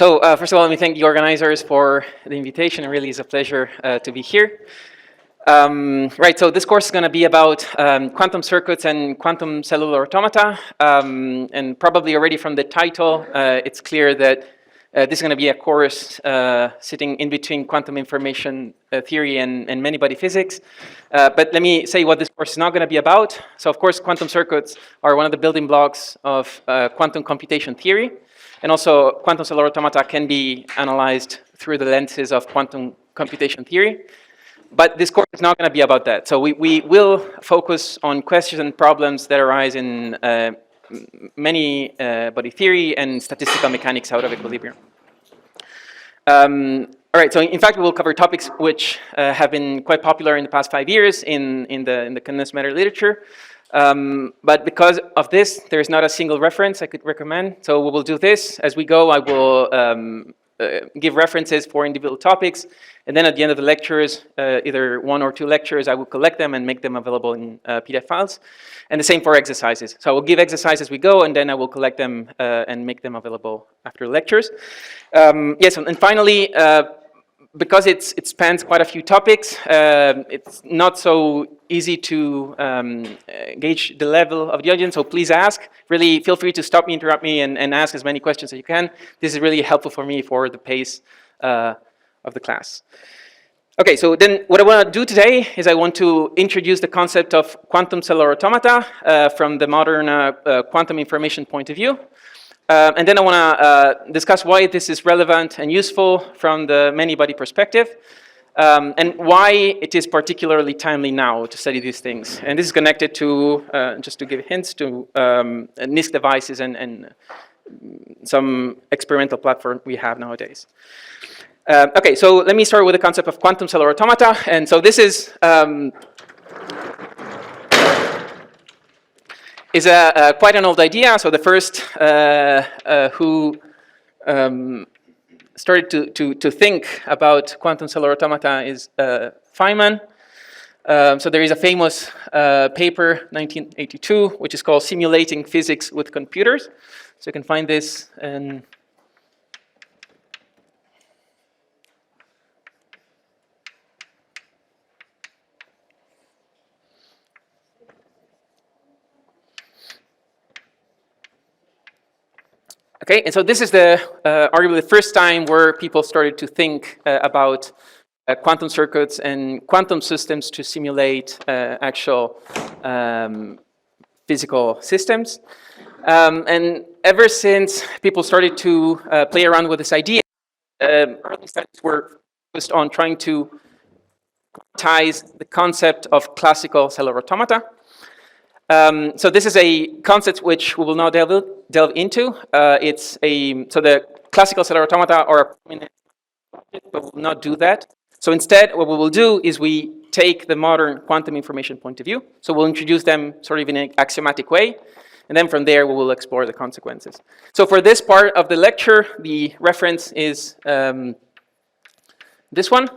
First of all, let me thank the organizers for the invitation. It really is a pleasure to be here. Right, so this course is going to be about quantum circuits and quantum cellular automata. And probably already from the title, it's clear that this is going to be a course sitting in between quantum information theory and many-body physics. But let me say what this course is not going to be about. So of course, quantum circuits are one of the building blocks of quantum computation theory. And also, quantum cellular automata can be analyzed through the lenses of quantum computation theory. But this course is not going to be about that. So we will focus on questions and problems that arise in many body theory and statistical mechanics out of equilibrium. All right, so in fact, we will cover topics which have been quite popular in the past 5 years in the condensed matter literature. But because of this, there is not a single reference I could recommend. So we will do this. As we go, I will give references for individual topics. And then at the end of the lectures, either 1 or 2 lectures, I will collect them and make them available in PDF files. And the same for exercises. So I will give exercises as we go, and then I will collect them and make them available after lectures. Yes, and finally, because it spans quite a few topics, it's not so easy to gauge the level of the audience, so please ask. Really feel free to stop me, interrupt me, and ask as many questions as you can. This is really helpful for me for the pace of the class. Okay, so then what I want to do today is I want to introduce the concept of quantum cellular automata from the modern quantum information point of view. And then I want to discuss why this is relevant and useful from the many-body perspective, and why it is particularly timely now to study these things. And this is connected to, just to give hints, to NISC devices and some experimental platform we have nowadays. Okay, so let me start with the concept of quantum cellular automata. And so this is quite an old idea. So the first who started to think about quantum cellular automata is Feynman. So there is a famous paper, 1982, which is called Simulating Physics with Computers. So you can find this in okay, and so this is arguably the first time where people started to think about quantum circuits and quantum systems to simulate actual physical systems. And ever since people started to play around with this idea, early studies were focused on trying to quantize the concept of classical cellular automata. So this is a concept which we will now delve into. So the classical cellular automata are a prominent subject, but we will not do that. So instead, what we will do is we take the modern quantum information point of view. So we'll introduce them sort of in an axiomatic way. And then from there, we will explore the consequences. So for this part of the lecture, the reference is this one.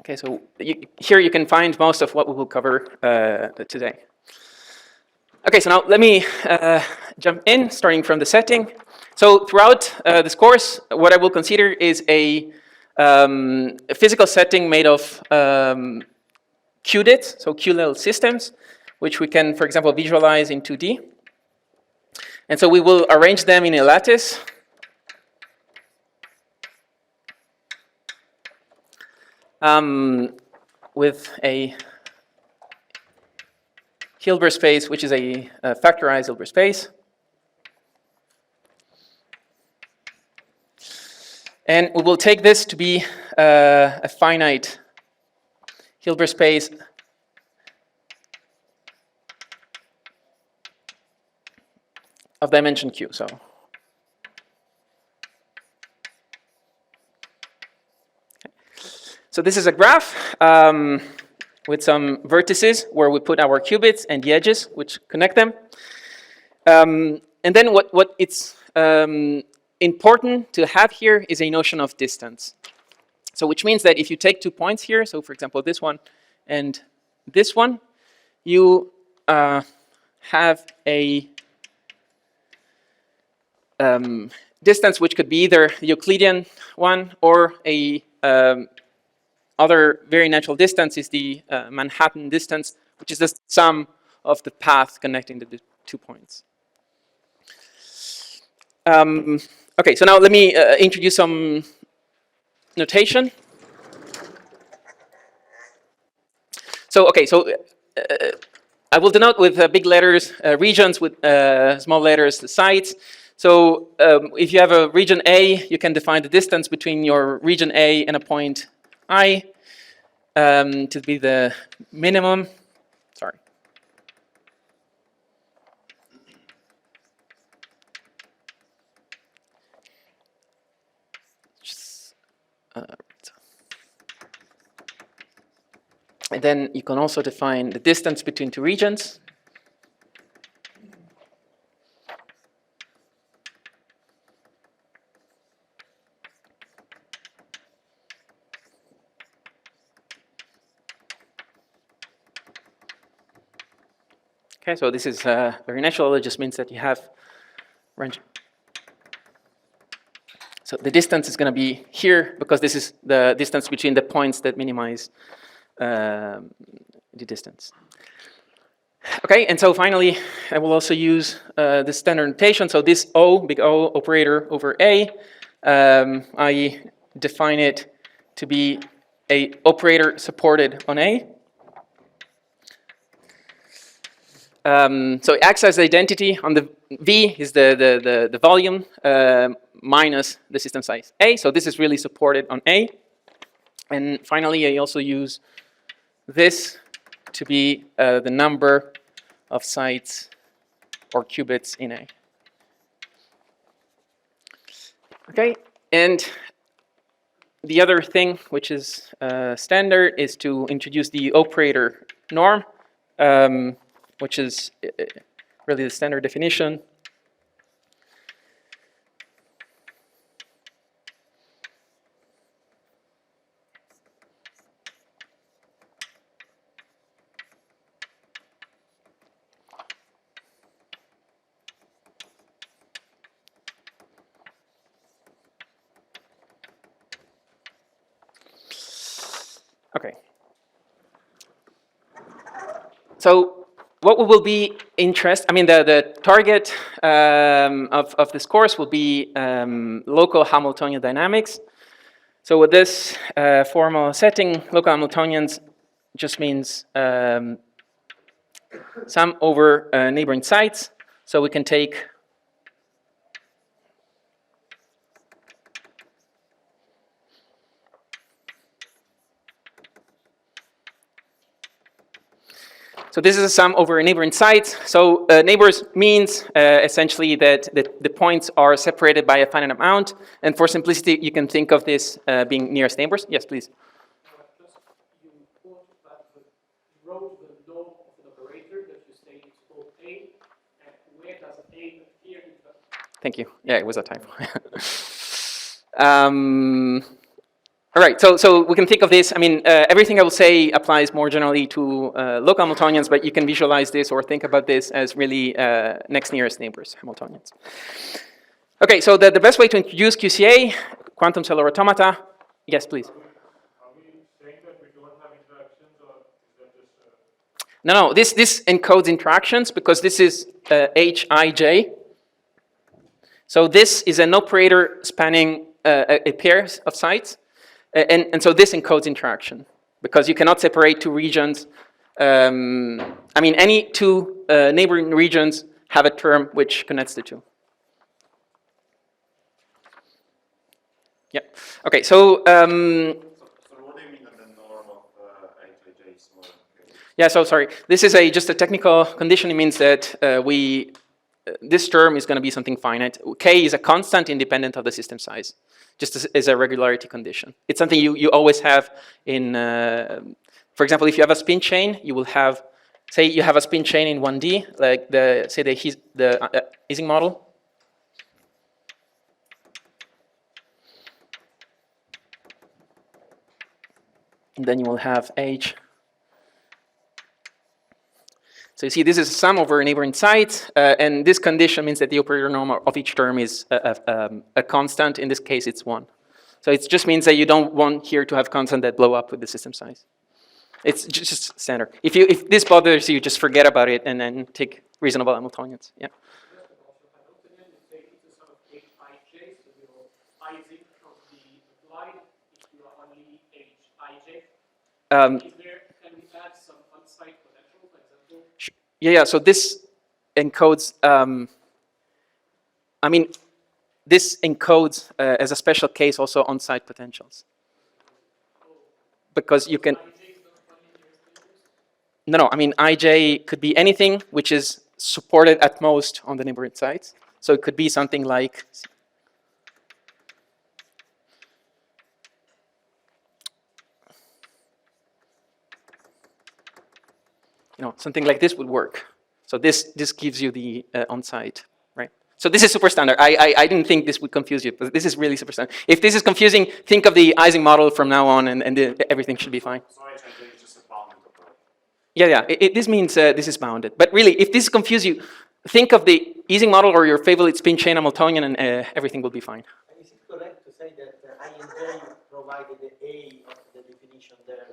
Okay, so here you can find most of what we will cover today. Okay, so now let me jump in, starting from the setting. So throughout this course, what I will consider is a physical setting made of qubits, so Q-level systems, which we can, for example, visualize in 2D. And so we will arrange them in a lattice. With a Hilbert space, which is a factorized Hilbert space. And we will take this to be a finite Hilbert space of dimension q. So this is a graph with some vertices where we put our qubits and the edges which connect them. And then what it's important to have here is a notion of distance. So which means that if you take 2 points here, so for example this one and this one, you have a distance which could be either the Euclidean one or a other very natural distance is the Manhattan distance, which is the sum of the path connecting the 2 points. Okay, so now let me introduce some notation. So, okay, so I will denote with big letters regions, with small letters the sites. So if you have a region A, you can define the distance between your region A and a point I to be the minimum. Sorry. And then you can also define the distance between 2 regions. Okay, so this is very natural. It just means that you have range. So the distance is going to be here because this is the distance between the points that minimize the distance. Okay, and so finally, I will also use the standard notation. So this O, big O operator over A, I define it to be a operator supported on A. So it acts as identity on the V is the volume minus the system size A. So this is really supported on A. And finally, I also use this to be the number of sites or qubits in A. Okay, and the other thing which is standard is to introduce the operator norm, which is really the standard definition. Okay. So what will be the target of this course will be local Hamiltonian dynamics. So with this formal setting, local Hamiltonians just means sum over neighboring sites. So we can take so this is a sum over neighboring sites. So neighbors means essentially that the points are separated by a finite amount. And for simplicity, you can think of this being nearest neighbors. Yes, please. You wrote the law of an operator that you say it's called A. And where does A appear? Thank you. Yeah, it was a typo. All right, so we can think of this. Everything I will say applies more generally to local Hamiltonians, but you can visualize this or think about this as really next nearest neighbors Hamiltonians. Okay, so the best way to introduce QCA, quantum cellular automata. Yes, please. Are we saying that we don't have interactions, or is that just... No, this encodes interactions because this is Hij. So this is an operator spanning a pair of sites. And so this encodes interaction because you cannot separate 2 regions. Any 2 neighboring regions have a term which connects the 2. Yeah. Okay. So. So what do you mean that the norm of Hij is smaller than K? Yeah. So sorry. This is just a technical condition. It means that this term is going to be something finite. K is a constant independent of the system size, just as a regularity condition. It's something you always have in, for example, if you have a spin chain, you will have, say you have a spin chain in 1D, like the Ising model. And then you will have H. So you see this is a sum over neighboring sites, and this condition means that the operator norm of each term is a constant. In this case, it's 1. So it just means that you don't want here to have constant that blow up with the system size. It's just standard. If this bothers you, just forget about it and then take reasonable Hamiltonians. Yeah. Hamiltonian is taken to some of Hij, so your Ising from the applied if you are only Hij. Can we add some on-site potential, for example? Yeah. So this encodes. I mean, this encodes as a special case also on-site potentials, because you can. No. I mean, IJ could be anything which is supported at most on the neighboring sites. So it could be something like. Something like this would work. So this gives you the on-site, right? So this is super standard. I didn't think this would confuse you, but this is really super standard. If this is confusing, think of the Ising model from now on, and everything should be fine. So HIJ is just a bounded operator. Yeah. This means this is bounded. But really, if this confuses you, think of the Ising model or your favorite spin chain Hamiltonian, and everything will be fine. Is it correct to say that INJ provided the A of the definition there?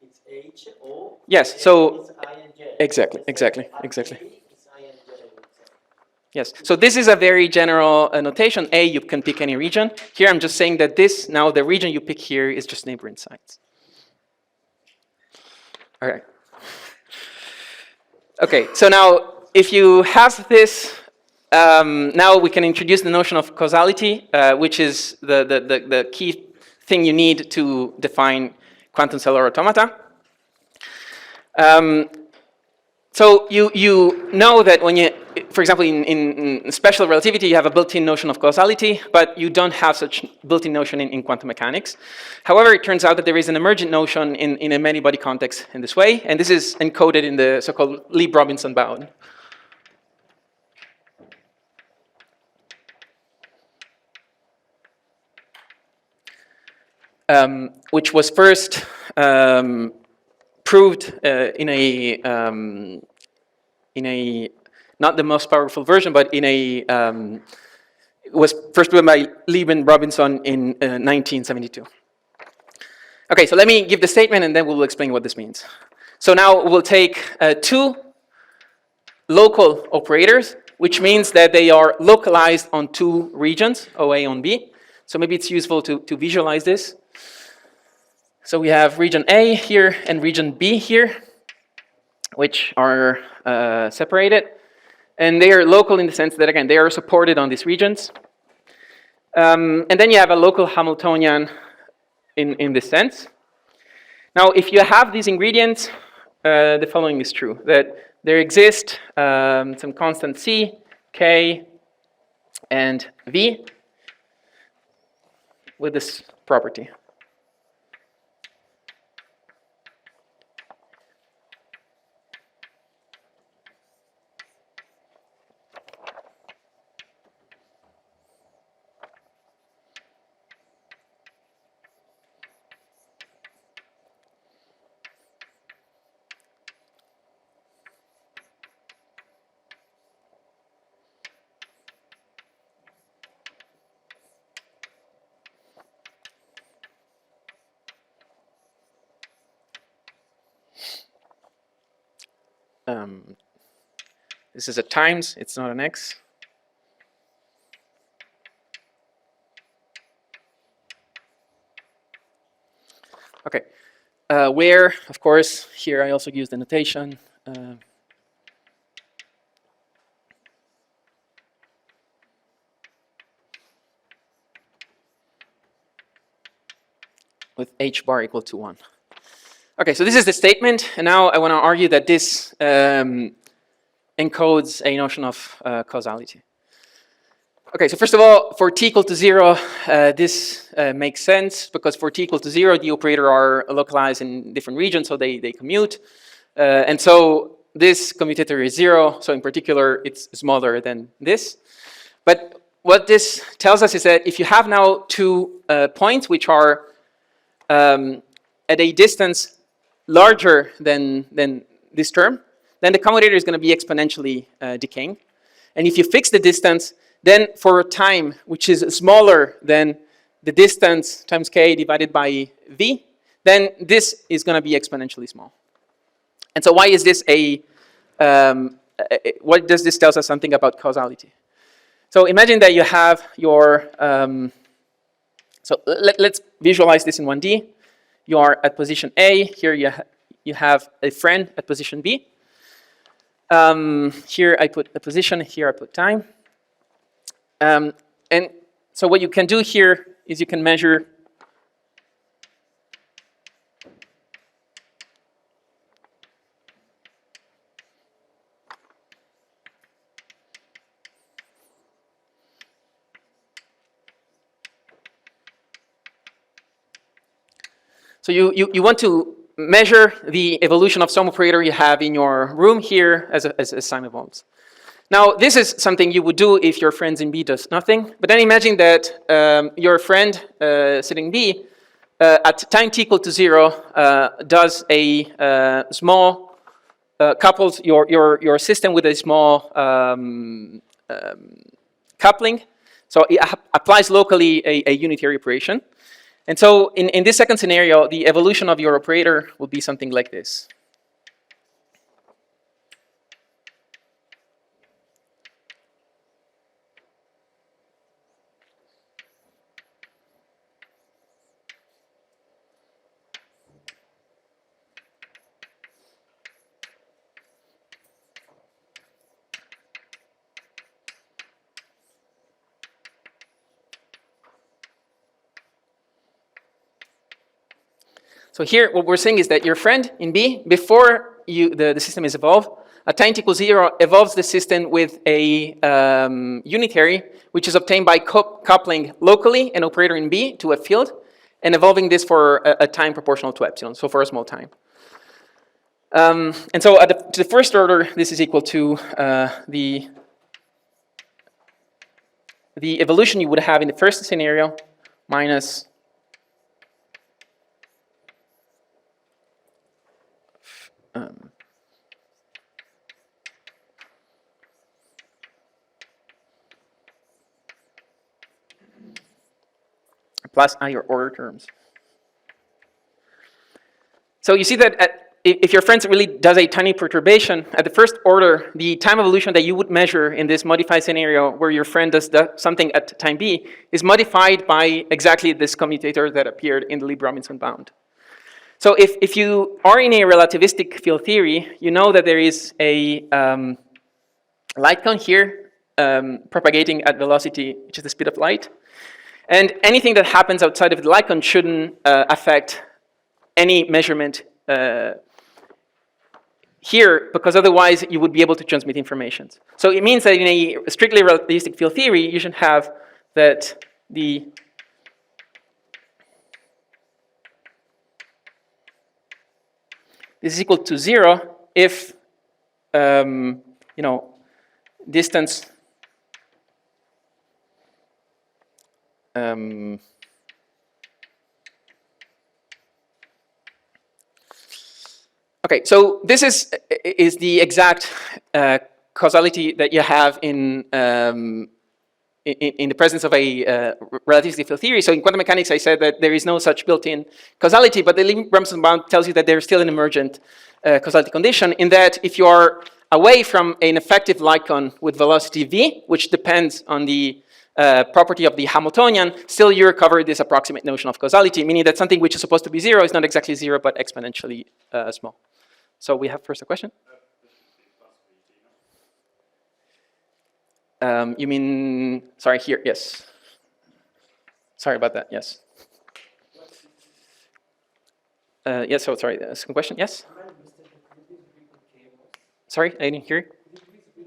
It's H, O. Yes, so it's INJ. exactly. It's INJ. Yes, so this is a very general notation. A, you can pick any region. Here I'm just saying that now the region you pick here is just neighboring sites. All right. Okay, so now if you have this, now we can introduce the notion of causality, which is the key thing you need to define quantum cellular automata. So you know that when you, for example, in special relativity, you have a built-in notion of causality, but you don't have such built-in notion in quantum mechanics. However, it turns out that there is an emergent notion in a many-body context in this way, and this is encoded in the so-called Lieb-Robinson bound. Which was first proved in a not the most powerful version, but in a it was first proven by Lieb and Robinson in 1972. Okay, so let me give the statement and then we'll explain what this means. So now we'll take two local operators, which means that they are localized on two regions, OA on B. So maybe it's useful to visualize this. So we have region A here and region B here, which are separated. And they are local in the sense that, again, they are supported on these regions. And then you have a local Hamiltonian in this sense. Now, if you have these ingredients, the following is true, that there exist some constant C, K, and V with this property. This is a times, it's not an X. Okay, where, of course, here I also use the notation. With H bar equal to 1. Okay, so this is the statement, and now I want to argue that this encodes a notion of causality. Okay, so first of all, for t equal to 0, this makes sense, because for t equal to 0, the operator are localized in different regions, so they commute. And so this commutator is 0, so in particular, it's smaller than this. But what this tells us is that if you have now two points which are at a distance larger than this term, then the commutator is going to be exponentially decaying. And if you fix the distance, then for a time which is smaller than the distance times k divided by v, then this is going to be exponentially small. And so why is this what does this tell us something about causality? So imagine that you have your, so let's visualize this in 1D. You are at position A, here you have a friend at position B. Here I put a position, here I put time. And so what you can do here is you can measure so you want to measure the evolution of some operator you have in your room here as time evolves. Now, this is something you would do if your friend in B does nothing. But then imagine that your friend sitting B at time t equal to 0 does a small couples your system with a small coupling. So it applies locally a unitary operation. And so in this second scenario, the evolution of your operator will be something like this. So here, what we're saying is that your friend in B, before the system is evolved, at time t equals 0 evolves the system with a unitary, which is obtained by coupling locally an operator in B to a field, and evolving this for a time proportional to epsilon, so for a small time. And so to the first order, this is equal to the evolution you would have in the first scenario minus plus higher order terms. So you see that if your friend really does a tiny perturbation, at the first order, the time evolution that you would measure in this modified scenario where your friend does something at time b is modified by exactly this commutator that appeared in the Lieb-Robinson bound. So if you are in a relativistic field theory, you know that there is a light cone here propagating at velocity, which is the speed of light. And anything that happens outside of the light cone shouldn't affect any measurement here, because otherwise you would be able to transmit information. So it means that in a strictly relativistic field theory, you should have that this is equal to 0 if distance okay, so this is the exact causality that you have in the presence of a relativistic field theory. So in quantum mechanics, I said that there is no such built-in causality, but the Lieb-Robinson bound tells you that there's still an emergent causality condition, in that if you are away from an effective light cone with velocity v, which depends on the property of the Hamiltonian, still you recover this approximate notion of causality, meaning that something which is supposed to be 0 is not exactly 0, but exponentially small. So we have first a question? You mean, sorry, here, yes. Sorry about that, yes. Yes, so sorry, second question, yes? Sorry, I didn't hear you.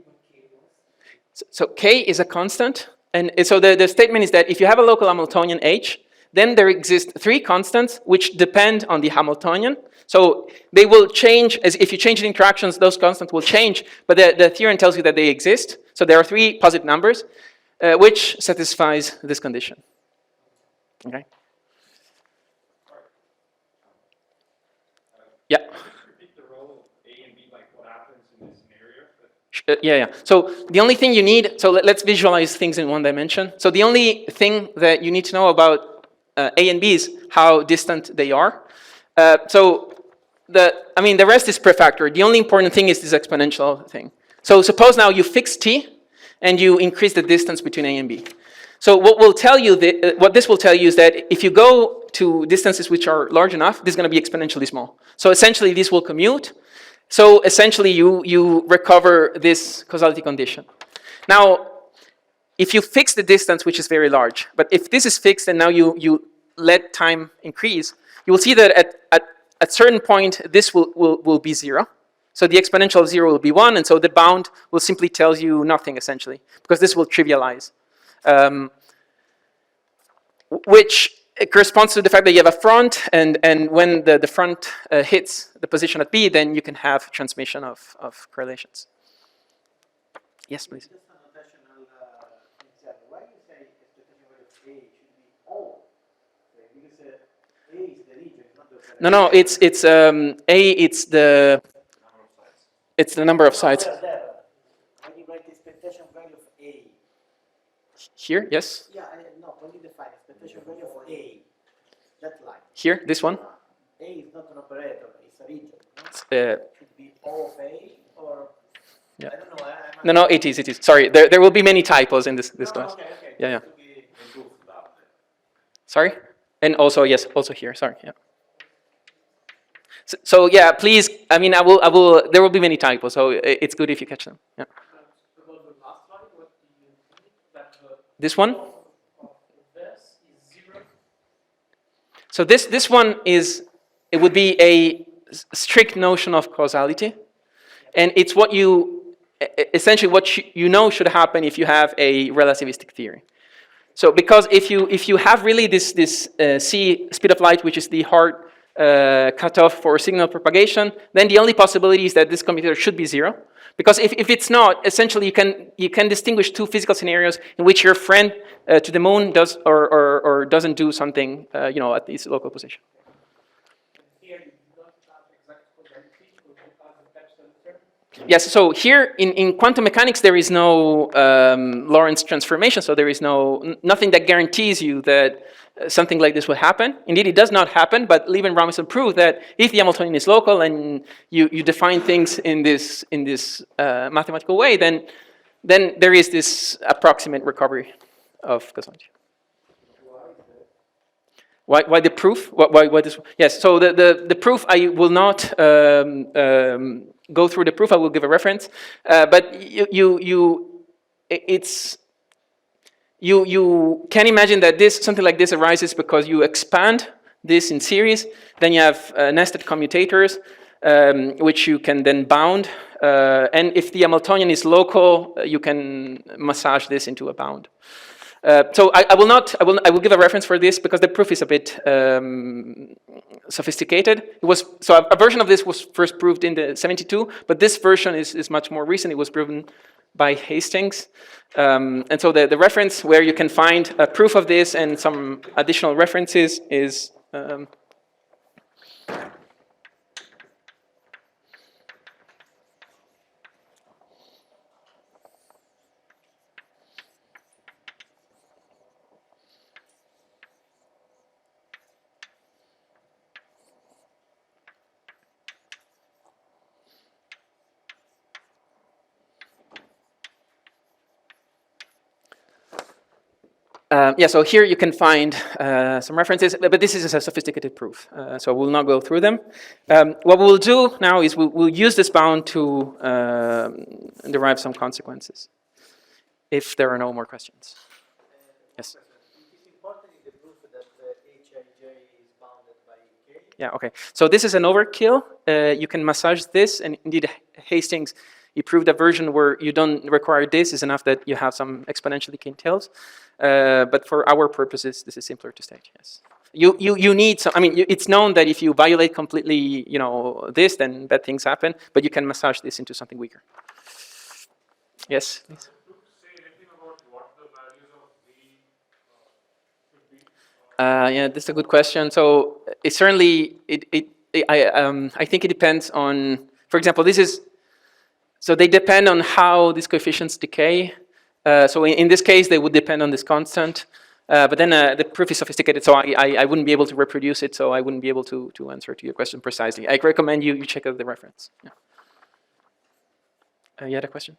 So K is a constant, and so the statement is that if you have a local Hamiltonian H, then there exist 3 constants which depend on the Hamiltonian. So they will change, as if you change the interactions, those constants will change, but the theorem tells you that they exist. So there are 3 positive numbers, which satisfies this condition. Okay. Yeah. Repeat the role of A and B, like what happens in this scenario? Yeah. So the only thing you need, so let's visualize things in one dimension. So the only thing that you need to know about A and B is how distant they are. So the rest is prefactor. The only important thing is this exponential thing. So suppose now you fix t, and you increase the distance between A and B. So what this will tell you is that if you go to distances which are large enough, this is going to be exponentially small. So essentially, this will commute. So essentially, you recover this causality condition. Now, if you fix the distance, which is very large, but if this is fixed and now you let time increase, you will see that at a certain point, this will be 0. So the exponential of 0 will be 1, and so the bound will simply tell you nothing, essentially, because this will trivialize. Which corresponds to the fact that you have a front, and when the front hits the position at B, then you can have transmission of correlations. Yes, please. Just a notational example. Why you say expectation value of A should be O? Because A is the region, not the operation. No, it's A. It's the number of sites. There. When you write the expectation value of A. Here, yes. Yeah, no. When you define expectation value of A, that line. Here, this one. A is not an operator; it's a region. No? Should be O of A or. Yeah. I don't know. No, it is. Sorry, there will be many typos in this class. Okay. Yeah. Sorry, and also yes, also here. Sorry, yeah. So yeah, please. I mean, I will. There will be many typos, so it's good if you catch them. Yeah. About the last slide, what do you think that the This one. of this is 0? So this one is. It would be a strict notion of causality, and it's what essentially what you know should happen if you have a relativistic theory. So because if you have really this c speed of light, which is the hard cutoff for signal propagation, then the only possibility is that this commutator should be 0. Because if it's not, essentially you can distinguish two physical scenarios in which your friend to the moon does or doesn't do something at this local position. Here you do not have exact causality, so you have the Epstein term. Yes, so here in quantum mechanics there is no Lorentz transformation, so there is nothing that guarantees you that something like this will happen. Indeed, it does not happen, but Lieb and Robinson proved that if the Hamiltonian is local and you define things in this mathematical way, then there is this approximate recovery of causality. Why the proof? Why this? Yes. So the proof, I will not go through the proof. I will give a reference. But you can imagine that something like this arises because you expand this in series. Then you have nested commutators, which you can then bound. And if the Hamiltonian is local, you can massage this into a bound. So I will give a reference for this because the proof is a bit sophisticated. A version of this was first proved in the 72, but this version is much more recent. It was proven by Hastings. And so the reference where you can find a proof of this and some additional references is so here you can find some references, but this is a sophisticated proof, so we'll not go through them. What we'll do now is we'll use this bound to derive some consequences, if there are no more questions. Yes? It is important in the proof that Hij is bounded by K. Yeah, okay. So this is an overkill. You can massage this, and indeed Hastings, he proved a version where you don't require this is enough that you have some exponential decaying tails. But for our purposes, this is simpler to state, yes. You need some, it's known that if you violate completely, this, then bad things happen, but you can massage this into something weaker. Yes, please. Say anything about what the values of V should be? Yeah, that's a good question. So it certainly, I think it depends on, for example, so they depend on how these coefficients decay. So in this case, they would depend on this constant. But then the proof is sophisticated, so I wouldn't be able to reproduce it, so I wouldn't be able to answer to your question precisely. I recommend you check out the reference. Yeah. You had a question?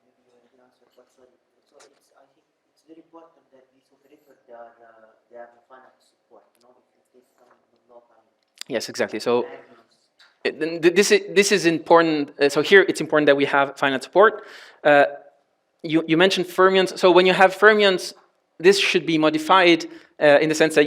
Maybe you already answered, but sorry. So I think it's very important that these operators they have finite support. You know, if you take some local Yes, exactly. So values. this is important. So here it's important that we have finite support. You mentioned fermions. So when you have fermions, this should be modified in the sense that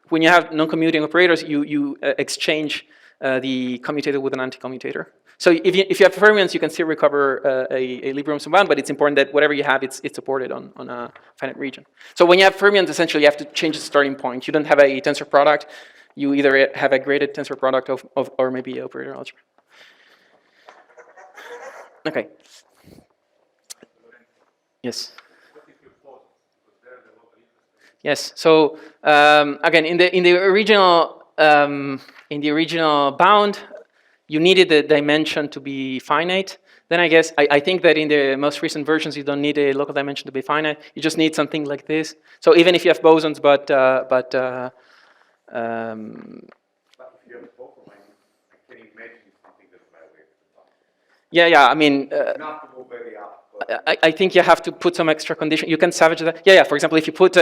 when you have non-commuting operators, you exchange the commutator with an anti-commutator. So if you have fermions, you can still recover a Lieberman bound, but it's important that whatever you have, it's supported on a finite region. So when you have fermions, essentially you have to change the starting point. You don't have a tensor product. You either have a graded tensor product of or maybe operator algebra. Okay. Yes. Yes. So again, in the original bound, you needed the dimension to be finite. Then I guess I think that in the most recent versions, you don't need a local dimension to be finite. You just need something like this. So even if you have bosons, but But if you have both of them, I can imagine something that violates the bound. yeah. I mean. Not to go very up. But I think you have to put some extra condition. You can salvage that. Yeah. For example, if you put,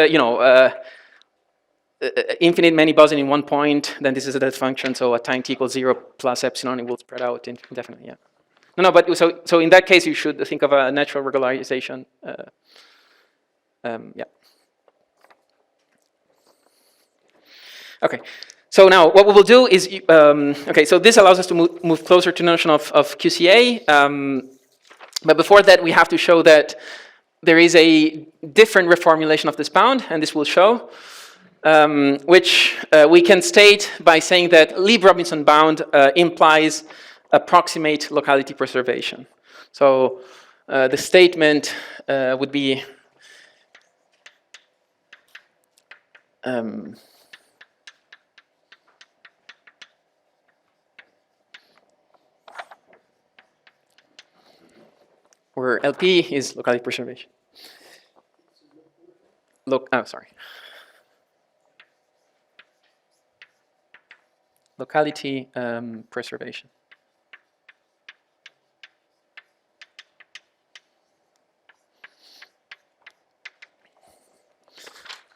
infinite many boson in one point, then this is a dead function. So at time t equals 0 plus epsilon, it will spread out indefinitely. Yeah. No. But so in that case, you should think of a natural regularization. Yeah. Okay. So now what we will do is, okay. So this allows us to move closer to the notion of QCA. But before that, we have to show that there is a different reformulation of this bound, and this will show, which we can state by saying that Lieb-Robinson bound implies approximate locality preservation. So the statement would be where LP is locality preservation. Locality preservation.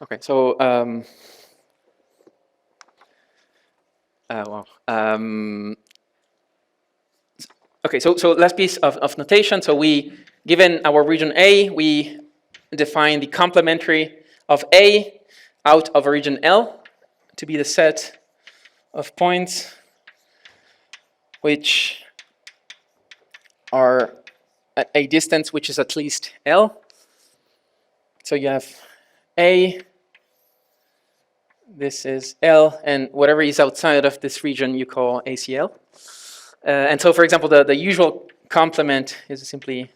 Okay, so okay, so last piece of notation. So given our region A, we define the complementary of A out of a region L to be the set of points which are at a distance which is at least L. So you have A, this is L, and whatever is outside of this region you call ACL. And so, for example, the usual complement is simply,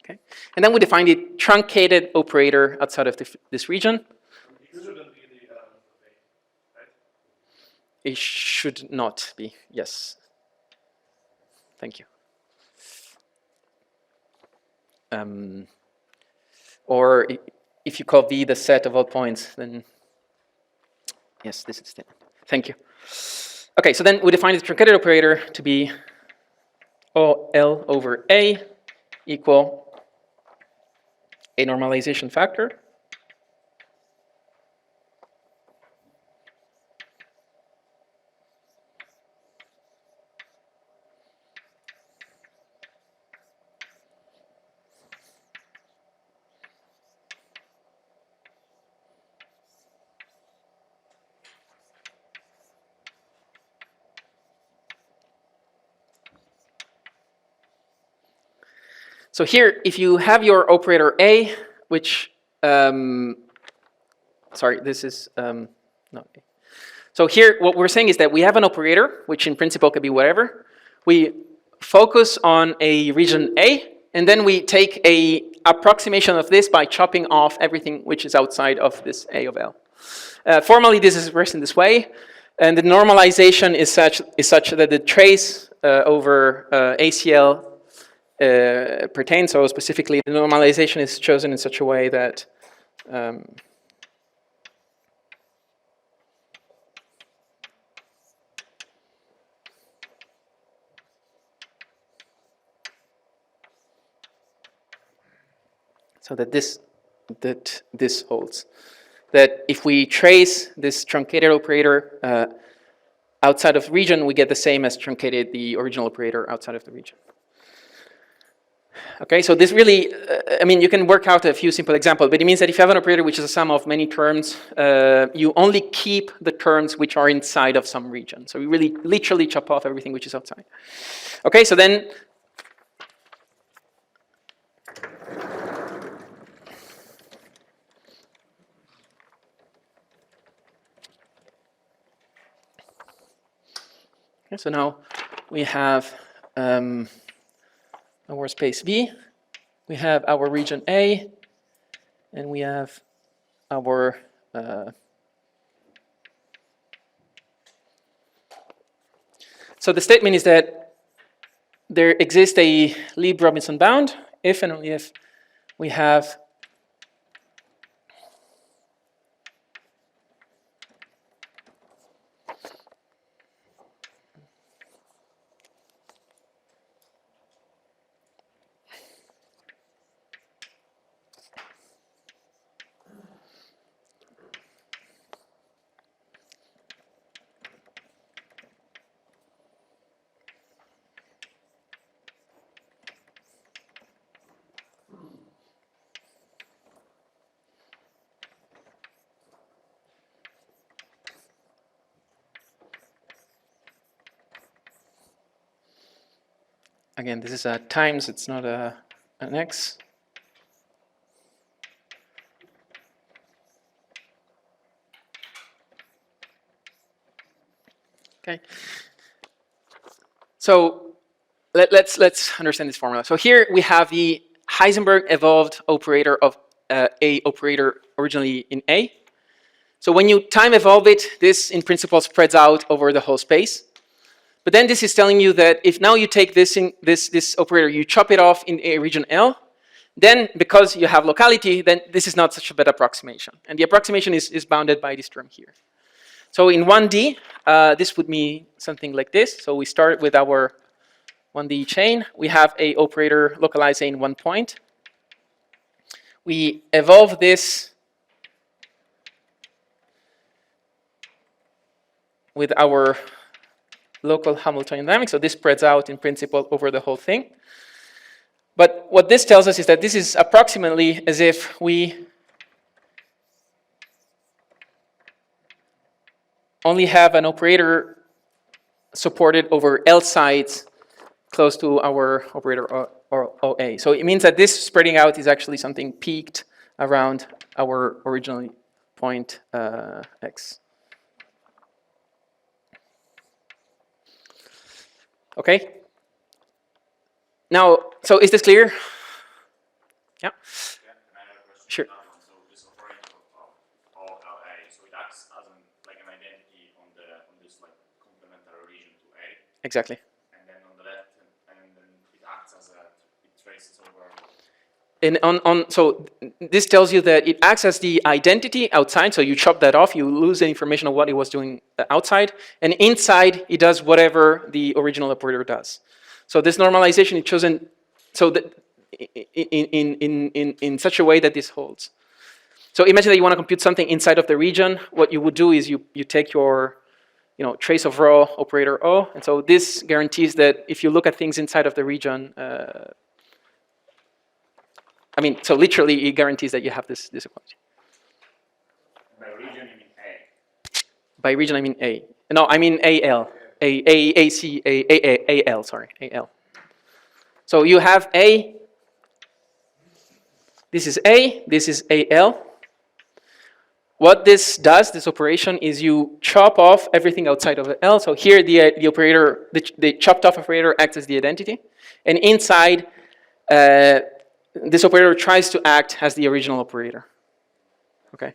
okay. And then we define the truncated operator outside of this region. It shouldn't be the element of A, right? It should not be, yes. Thank you. Or if you call V the set of all points, then yes, this is it. Thank you. Okay, so then we define the truncated operator to be L over A equal a normalization factor So here, if you have your operator A, which, sorry, this is, not A. So here, what we're saying is that we have an operator, which in principle could be whatever. We focus on a region A, and then we take a approximation of this by chopping off everything which is outside of this A of L. Formally, this is expressed in this way, and the normalization is such that the trace over ACL pertains. So specifically, the normalization is chosen in such a way that so that this holds. That if we trace this truncated operator outside of region, we get the same as truncated the original operator outside of the region. Okay, so this really, I mean, you can work out a few simple examples, but it means that if you have an operator which is a sum of many terms, you only keep the terms which are inside of some region. So we really literally chop off everything which is outside. Okay, so then, okay, so now we have our space V, we have our region A, and we have our so the statement is that there exists a Lieb-Robinson bound if and only if we have again, this is a times, it's not an X. Okay. So let's understand this formula. So here we have the Heisenberg evolved operator of a operator originally in A. So when you time evolve it, this in principle spreads out over the whole space. But then this is telling you that if now you take this operator, you chop it off in a region L, then because you have locality, then this is not such a bad approximation. And the approximation is bounded by this term here. So in 1D, this would mean something like this. So we start with our 1D chain. We have a operator localized in one point. We evolve this with our local Hamiltonian dynamic. So this spreads out in principle over the whole thing. But what this tells us is that this is approximately as if we only have an operator supported over L sides close to our operator or OA. So it means that this spreading out is actually something peaked around our original point X. Okay. Now, so is this clear? Yeah. Yeah, and I have a question. Sure. So this operator of LA, so it acts as an identity on this like complementary region to A, Exactly. and then on the left, and then it acts as it traces over. And so this tells you that it acts as the identity outside. So you chop that off, you lose the information of what it was doing outside, and inside it does whatever the original operator does. So this normalization is chosen so that in such a way that this holds. So imagine that you want to compute something inside of the region. What you would do is you take your trace of rho operator O, and so this guarantees that if you look at things inside of the region, so literally it guarantees that you have this equality. By region, you mean A. By region, I mean A. No, I mean AL. AL, sorry, AL. So you have A, this is A, this is AL. What this does, this operation, is you chop off everything outside of the L. So here the operator, the chopped off operator acts as the identity. And inside, this operator tries to act as the original operator. Okay.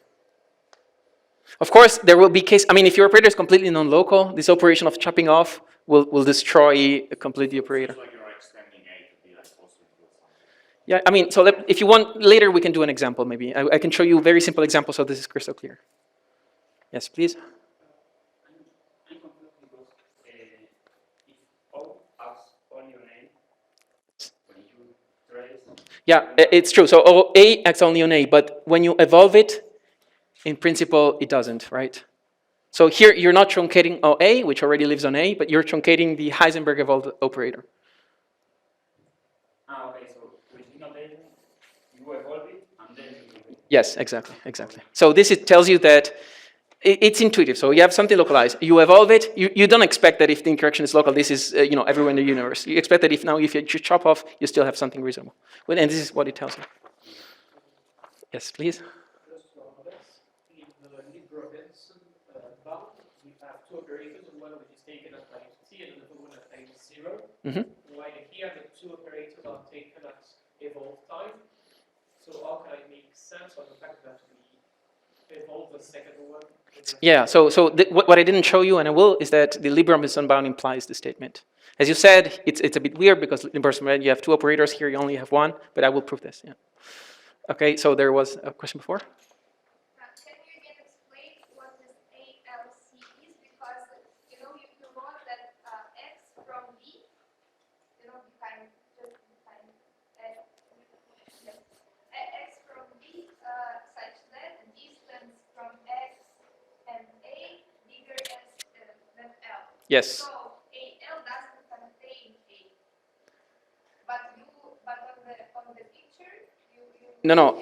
Of course, there will be case. I mean, if your operator is completely non-local, this operation of chopping off will destroy completely the operator. It's like you're extending A to be like also include something. Yeah, I mean, so if you want, later we can do an example maybe. I can show you a very simple example so this is crystal clear. Yes, please. I'm confused because if O acts only on A, when you trace, Yeah, it's true. So A acts only on A, but when you evolve it, in principle, it doesn't, right? So here you're not truncating OA, which already lives on A, but you're truncating the Heisenberg evolved operator. okay, so within a data, you evolve it and then you do it. Yes, exactly, exactly. So this tells you that it's intuitive. So you have something localized, you evolve it. You don't expect that if the interaction is local, this is everywhere in the universe. You expect that if you chop off, you still have something reasonable. Well, and this is what it tells you. Yes, please. Just one of this. In the Libra-Benson bound, we have two operators, one which is taken at time t and another one at time 0. While here the two operators are taken at evolve time. So how can I make sense of the fact that we evolve the second one? Yeah, so what I didn't show you, and I will, is that the Libra-Benson bound implies the statement. As you said, it's a bit weird because in Libra-Benson you have two operators, here you only have one, but I will prove this, yeah. Okay, so there was a question before? Can you again explain what this ALC is? Because you wrote that x from b, behind x from b such that the distance from x and a bigger than l. Yes. So AL doesn't contain a, but on the picture you No.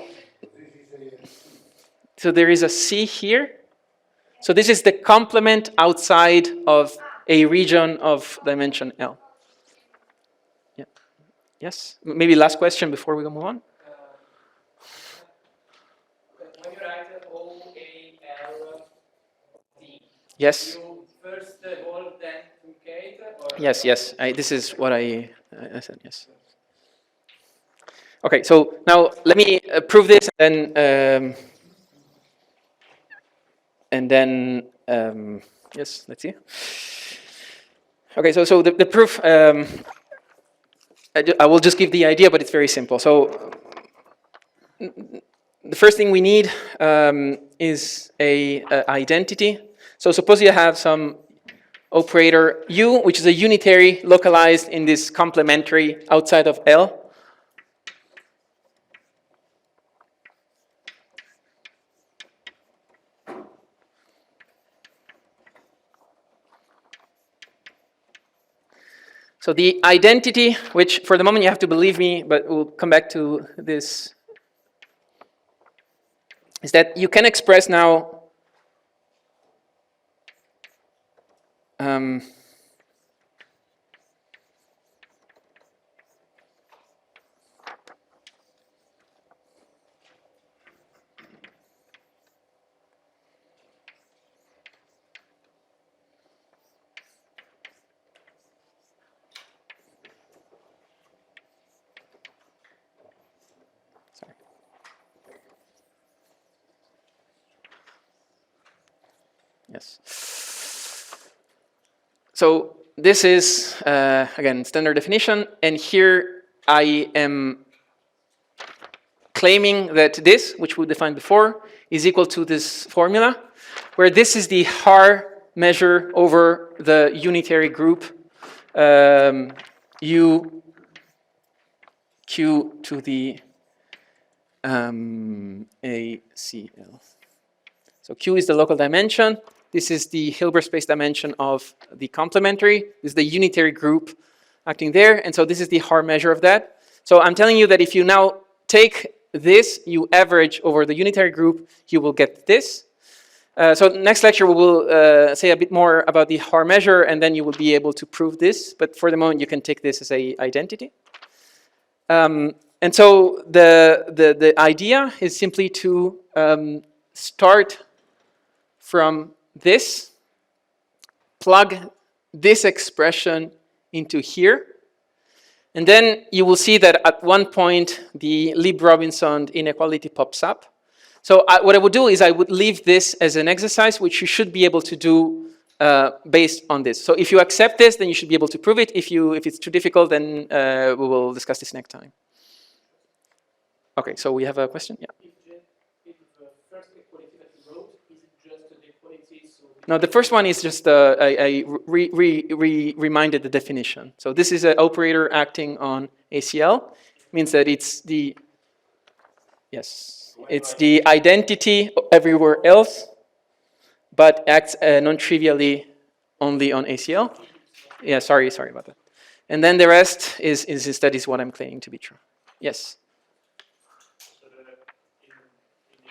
So there is a C here. So this is the complement outside of a region of dimension L. Yeah. Yes. Maybe last question before we go move on. When you write OALD, Yes. you first evolve, then truncate? Or Yes. This is what I said. Yes. Okay. So now let me prove this, and then yes. Let's see. Okay. So the proof. I will just give the idea, but it's very simple. So the first thing we need is a identity. So suppose you have some operator U, which is a unitary localized in this complementary outside of L. So the identity, which for the moment you have to believe me, but we'll come back to this, is that you can express now yes. So this is, again, standard definition, and here I am claiming that this, which we defined before, is equal to this formula, where this is the Haar measure over the unitary group U Q to the ACL. So Q is the local dimension. This is the Hilbert space dimension of the complementary. This is the unitary group acting there. And so this is the Haar measure of that. So I'm telling you that if you now take this, you average over the unitary group, you will get this. So next lecture we will say a bit more about the Haar measure, and then you will be able to prove this. But for the moment, you can take this as a identity. And so the idea is simply to start from this, plug this expression into here, and then you will see that at one point the Lieb-Robinson inequality pops up. So what I would do is I would leave this as an exercise, which you should be able to do based on this. So if you accept this, then you should be able to prove it. If it's too difficult, then we will discuss this next time. Okay, so we have a question? Yeah. If the first equality that you wrote, is it just an equality? So No, the first one is just I reminded the definition. So this is an operator acting on ACL. Means that it's the, yes, it's the identity everywhere else, but acts non-trivially only on ACL. Yeah, sorry about that. And then the rest is that is what I'm claiming to be true. Yes. So in the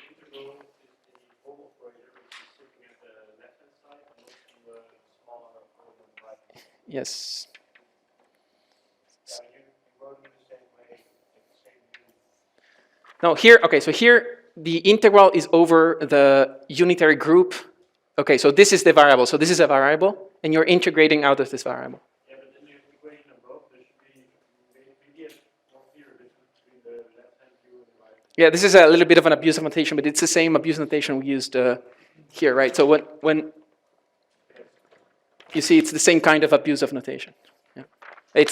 integral is the whole operator, which is sitting at the left-hand side, and also the smaller on the right. Yes. Yeah, you wrote it the same way, like the same view. No, here, okay, so here the integral is over the unitary group. Okay, so this is the variable. So this is a variable, and you're integrating out of this variable. Yeah, but then you're integrating them both. There should be maybe a more clear difference between the left-hand view and the right. Yeah, this is a little bit of an abuse of notation, but it's the same abuse notation we used here, right? So when you see, it's the same kind of abuse of notation. Yeah,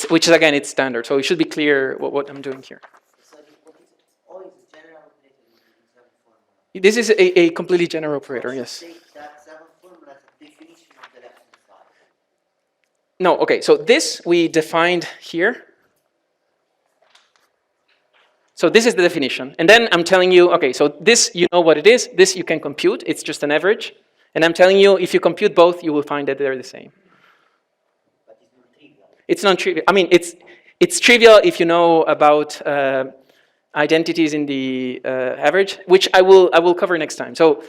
which is again, it's standard. So it should be clear what I'm doing here. So what is it? Always a general operator in seven formula. This is a completely general operator. Yes. Take that seven formula as a definition of the left-hand side. No. Okay. So this we defined here. So this is the definition. And then I'm telling you, okay, so this, you know what it is. This you can compute. It's just an average. And I'm telling you, if you compute both, you will find that they're the same. But it's not trivial. It's non-trivial. I mean, it's trivial if you know about identities in the average, which I will cover next time. So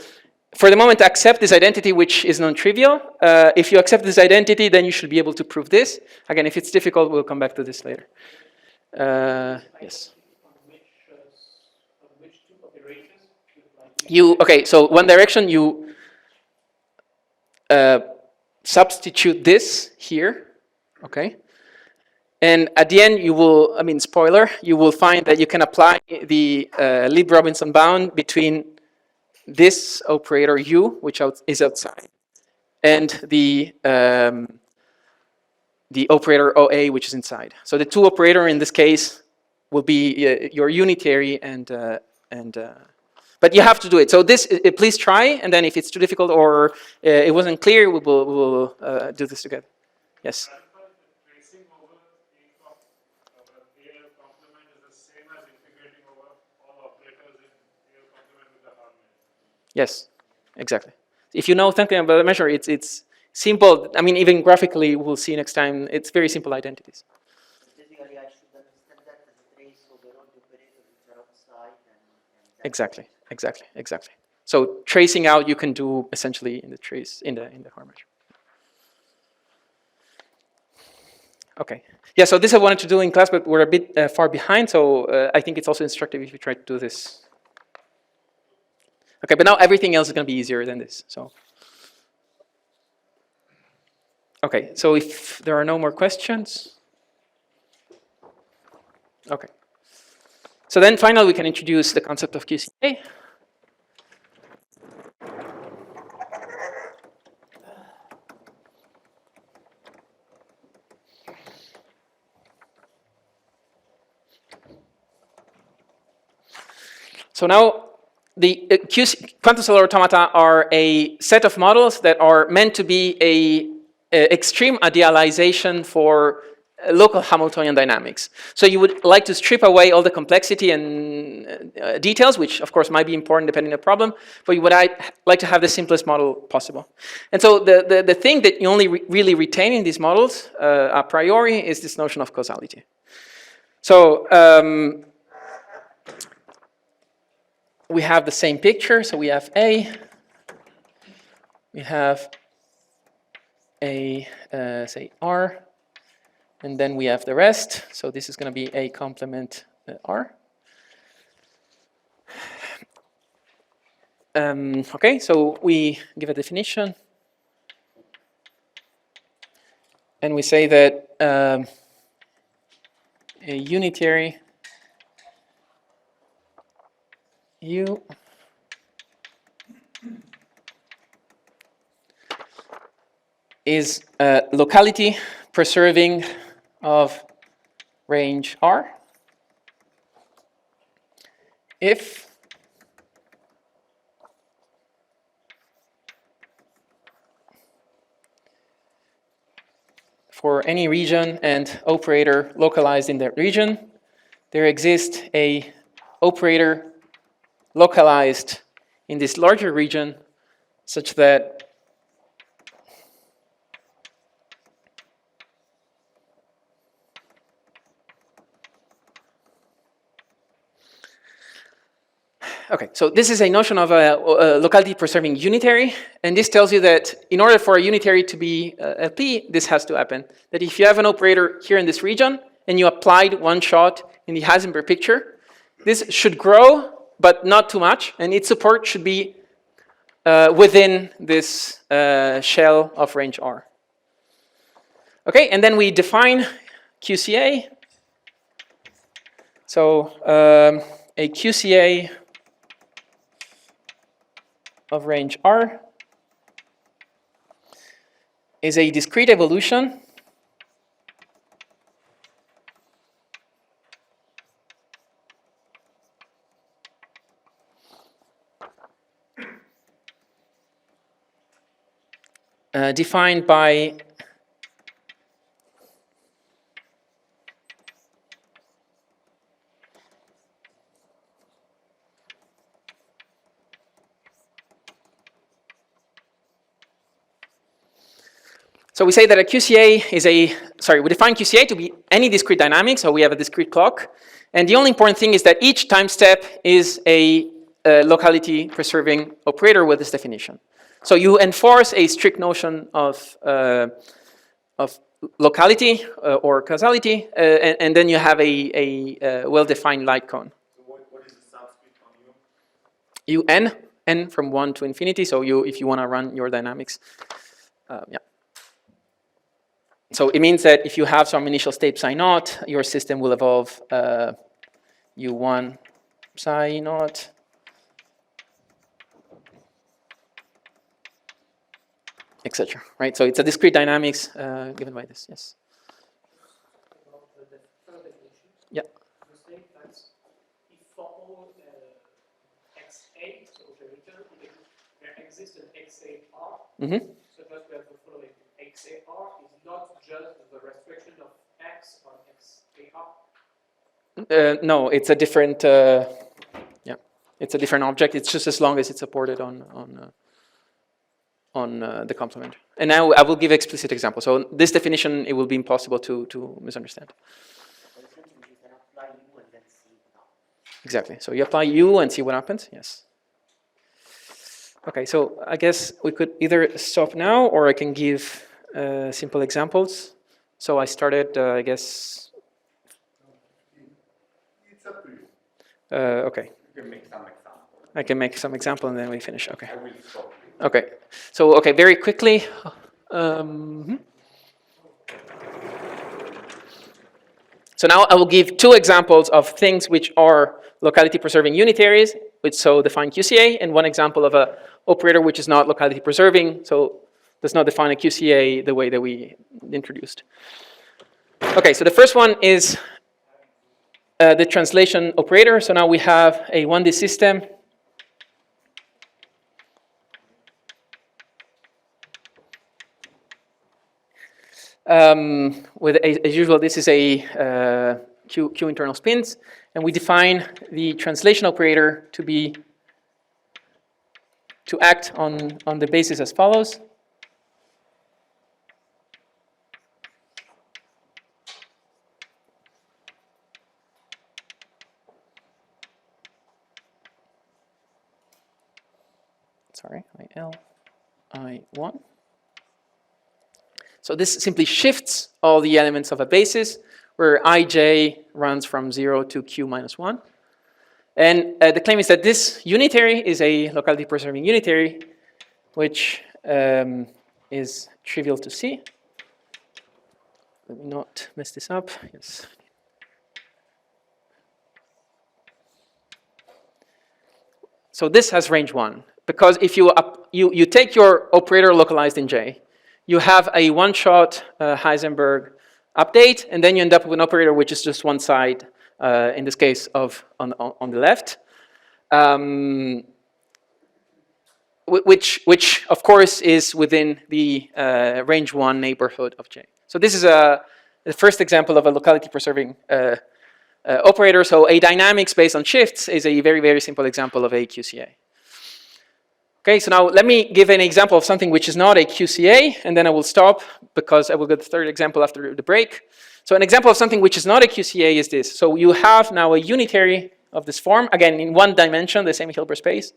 for the moment, accept this identity, which is non-trivial. If you accept this identity, then you should be able to prove this. Again, if it's difficult, we'll come back to this later. Yes. On which two operations you like You, okay, so one direction, you substitute this here, okay? And at the end, you will, I mean, spoiler, you will find that you can apply the Lieb-Robinson bound between this operator U, which is outside, and the operator OA, which is inside. So the two operator in this case will be your unitary but you have to do it. So this, please try, and then if it's too difficult or it wasn't clear, we will do this together. Yes. tracing over the real complement is the same as integrating over all operators in real complement with the harmony. Yes, exactly. If you know something about the measure, it's simple. I mean, even graphically, we'll see next time. It's very simple identities. Basically, I should understand that as a trace over all the operators which are outside and Exactly. So tracing out, you can do essentially in the trace in the Haar measure. Okay. Yeah. So this I wanted to do in class, but we're a bit far behind. So I think it's also instructive if you try to do this. Okay, but now everything else is going to be easier than this. So. Okay. So if there are no more questions. Okay. So then finally we can introduce the concept of QCA. So now the quantum cellular automata are a set of models that are meant to be a extreme idealization for local Hamiltonian dynamics. So you would like to strip away all the complexity and details, which of course might be important depending on the problem, but you would like to have the simplest model possible. And so the thing that you only really retain in these models a priori is this notion of causality. So we have the same picture. So we have A, we have a, say, R, and then we have the rest. So this is going to be A complement R. Okay, so we give a definition. And we say that a unitary U is locality preserving of range R if for any region and operator localized in that region, there exists a operator localized in this larger region such that okay, so this is a notion of a locality preserving unitary, and this tells you that in order for a unitary to be LP, this has to happen. That if you have an operator here in this region and you applied one shot in the Heisenberg picture, this should grow, but not too much, and its support should be within this shell of range R. Okay, and then we define QCA. So a QCA of range R is a discrete evolution defined by so we say that a QCA is we define QCA to be any discrete dynamic, so we have a discrete clock. And the only important thing is that each time step is a locality preserving operator with this definition. So you enforce a strict notion of locality or causality, and then you have a well-defined light cone. So what is the subscript on U? N from 1 to infinity, so if you want to run your dynamics, yeah. So it means that if you have some initial state psi naught, your system will evolve U1 psi naught. Etc. Right? So it's a discrete dynamics given by this, yes. About the third definition. Yeah. You say that if for all X8, so operator, there exists an X8R, Mm-hmm. so that we have the following. X8R is not just the restriction of X on X8R. No, it's a different. Yeah, it's a different object. It's just as long as it's supported on the complement. And now I will give explicit examples. So this definition, it will be impossible to misunderstand. For example, you can apply U and then see now. Exactly. So you apply U and see what happens. Yes. Okay. So I guess we could either stop now, or I can give simple examples. So I started, I guess. It's up to you. Okay. You can make some examples. I can make some example and then we finish. Okay. I will stop you. Okay. So, okay, very quickly. So now I will give two examples of things which are locality preserving unitaries, which so define QCA, and one example of a operator which is not locality preserving, so does not define a QCA the way that we introduced. Okay, so the first one is the translation operator. So now we have a 1D system with, as usual, this is a Q internal spins, and we define the translation operator to act on the basis as follows. Sorry, I1. So this simply shifts all the elements of a basis where ij runs from 0 to q minus 1. And the claim is that this unitary is a locality preserving unitary, which is trivial to see. Let me not mess this up. Yes. So this has range 1, because if you take your operator localized in J, you have a one-shot Heisenberg update, and then you end up with an operator which is just one side, in this case on the left, which of course is within the range 1 neighborhood of J. So this is the first example of a locality preserving operator. So a dynamics based on shifts is a very, very simple example of a QCA. Okay, so now let me give an example of something which is not a QCA, and then I will stop because I will get the third example after the break. So an example of something which is not a QCA is this. So you have now a unitary of this form, again in one dimension, the same Hilbert space.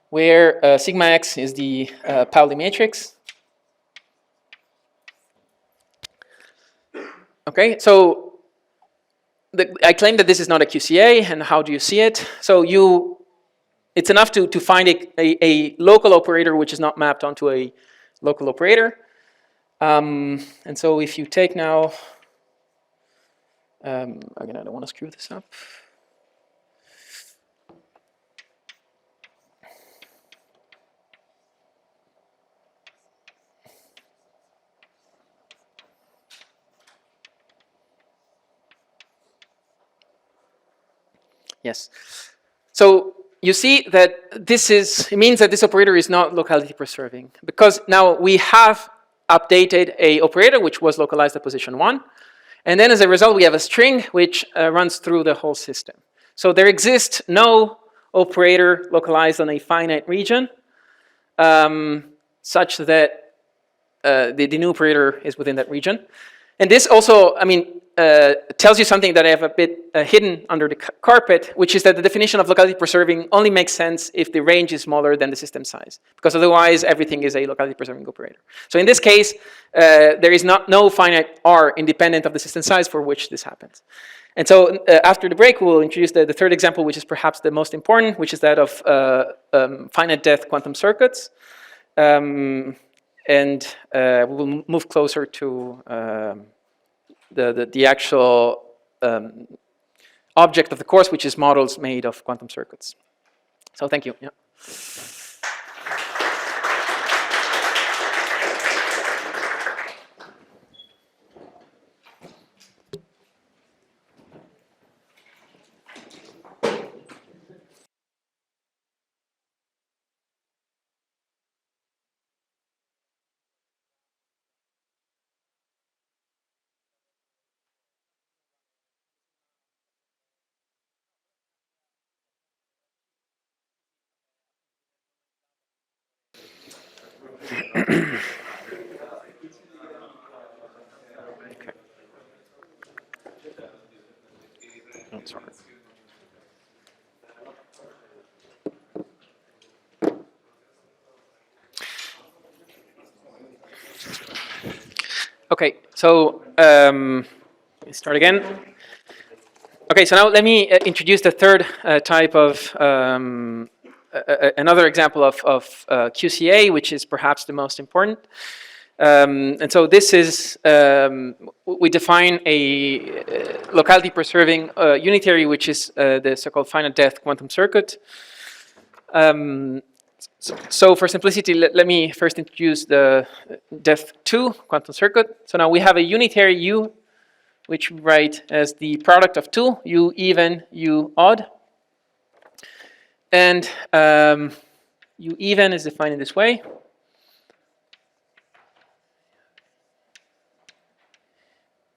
Where sigma x is the Pauli matrix. Okay, so I claim that this is not a QCA, and how do you see it? So it's enough to find a local operator which is not mapped onto a local operator. And so if you take now, again, I don't want to screw this up. Yes. So you see that it means that this operator is not locality preserving, because now we have updated a operator which was localized at position 1, and then as a result we have a string which runs through the whole system. So there exists no operator localized on a finite region such that the new operator is within that region. And this also, tells you something that I have a bit hidden under the carpet, which is that the definition of locality preserving only makes sense if the range is smaller than the system size, because otherwise everything is a locality preserving operator. So in this case, there is no finite R independent of the system size for which this happens. And so after the break, we'll introduce the third example, which is perhaps the most important, which is that of finite depth quantum circuits. And we will move closer to the actual object of the course, which is models made of quantum circuits. So thank you. Yeah. Oh, sorry. Okay, so let's start again. Okay, so now let me introduce the third type of another example of QCA, which is perhaps the most important. And so this is, we define a locality preserving unitary, which is the so-called finite depth quantum circuit. So for simplicity, let me first introduce the depth 2 quantum circuit. So now we have a unitary U, which we write as the product of 2, U even, U odd. And U even is defined in this way.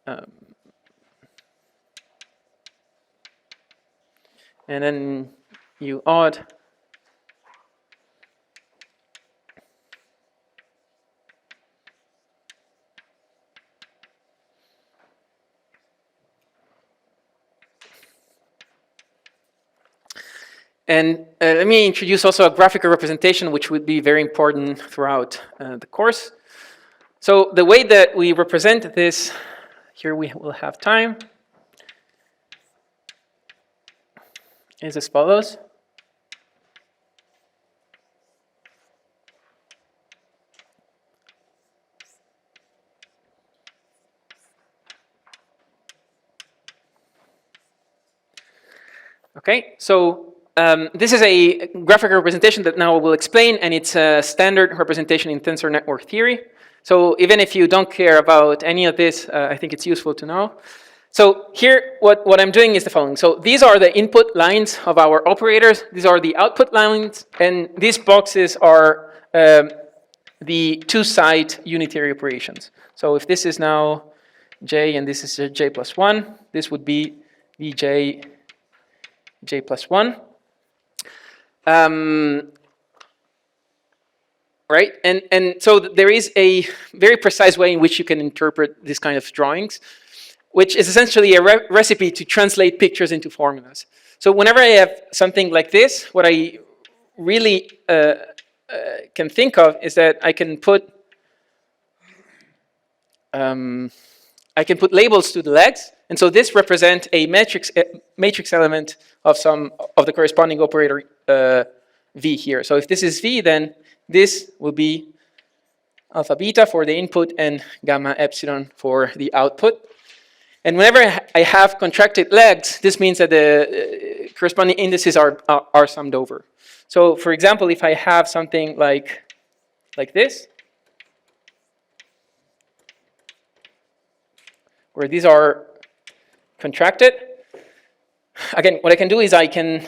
And then U odd And let me introduce also a graphical representation, which would be very important throughout the course. So the way that we represent this, here we will have time, is as follows. Okay, so this is a graphical representation that now we'll explain, and it's a standard representation in tensor network theory. So even if you don't care about any of this, I think it's useful to know. So here, what I'm doing is the following. So these are the input lines of our operators. These are the output lines, and these boxes are the two-side unitary operations. So if this is now j and this is j plus 1, this would be vj j plus 1. Right? And so there is a very precise way in which you can interpret this kind of drawings, which is essentially a recipe to translate pictures into formulas. So whenever I have something like this, what I really can think of is that I can put labels to the legs, and so this represents a matrix element of some of the corresponding operator v here. So if this is v, then this will be alpha beta for the input and gamma epsilon for the output. And whenever I have contracted legs, this means that the corresponding indices are summed over. So for example, if I have something like this, where these are contracted, again, what I can do is I can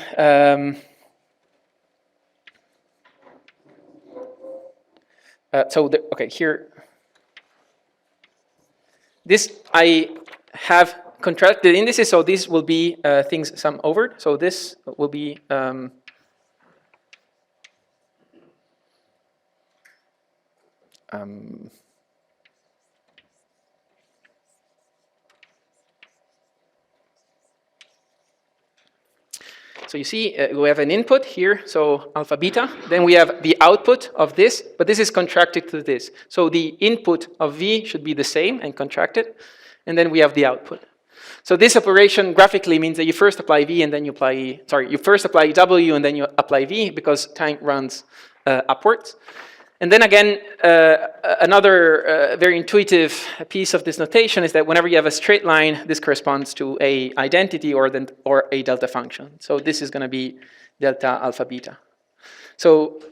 okay, here, this I have contracted indices, so these will be things sum over. So this will be so you see, we have an input here, so alpha beta. Then we have the output of this, but this is contracted to this. So the input of V should be the same and contracted, and then we have the output. So this operation graphically means that you first apply V and then you apply, you first apply W and then you apply V because time runs upwards. And then again, another very intuitive piece of this notation is that whenever you have a straight line, this corresponds to a identity or a delta function. So this is going to be delta alpha beta. So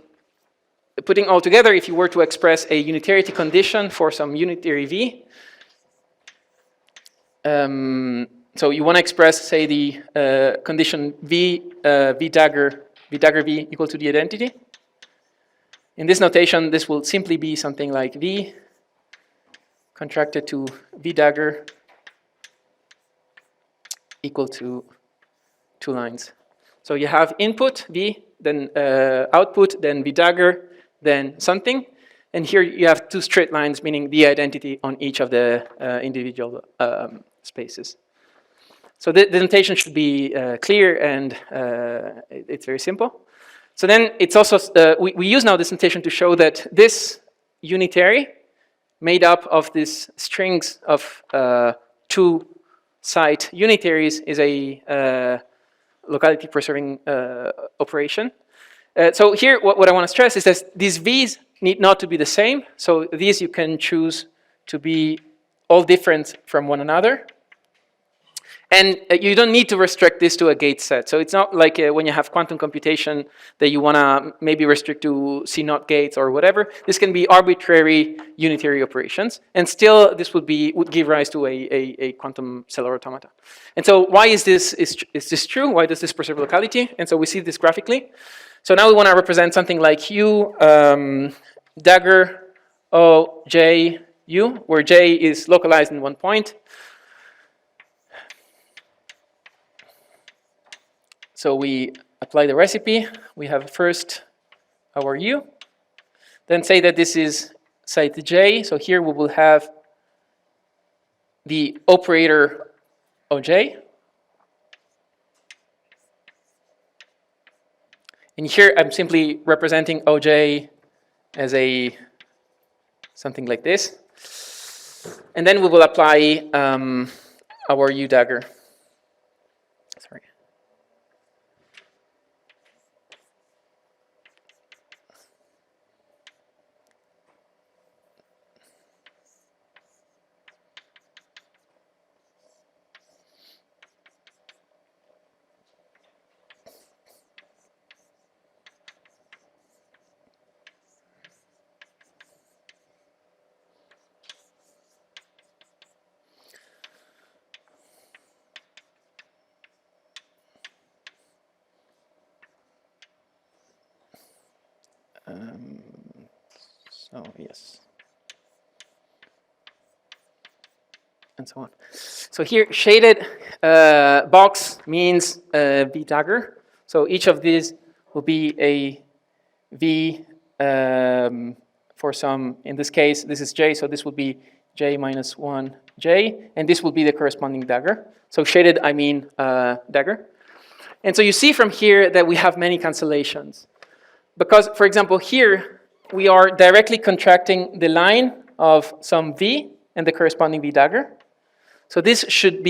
putting all together, if you were to express a unitarity condition for some unitary V, so you want to express, say, the condition V dagger V equal to the identity. In this notation, this will simply be something like V contracted to V dagger equal to two lines. So you have input V, then output, then V dagger, then something. And here you have two straight lines, meaning the identity on each of the individual spaces. So the notation should be clear, and it's very simple. So then it's also, we use now this notation to show that this unitary made up of these strings of two-side unitaries is a locality preserving operation. So here what I want to stress is that these V's need not to be the same. So these you can choose to be all different from one another. And you don't need to restrict this to a gate set. So it's not like when you have quantum computation that you want to maybe restrict to C0 gates or whatever. This can be arbitrary unitary operations. And still, this would give rise to a quantum cellular automata. And so why is this true? Why does this preserve locality? And so we see this graphically. So now we want to represent something like U dagger O J U, where J is localized in one point. So we apply the recipe. We have first our U. Then say that this is site J. So here we will have the operator OJ. And here I'm simply representing OJ as something like this. And then we will apply our U dagger. Sorry. So yes. And so on. So here, shaded box means V dagger. So each of these will be a V for some, in this case, this is J, so this will be J minus 1 J, and this will be the corresponding dagger. So shaded, I mean dagger. And so you see from here that we have many cancellations. Because, for example, here, we are directly contracting the line of some V and the corresponding V dagger. So this should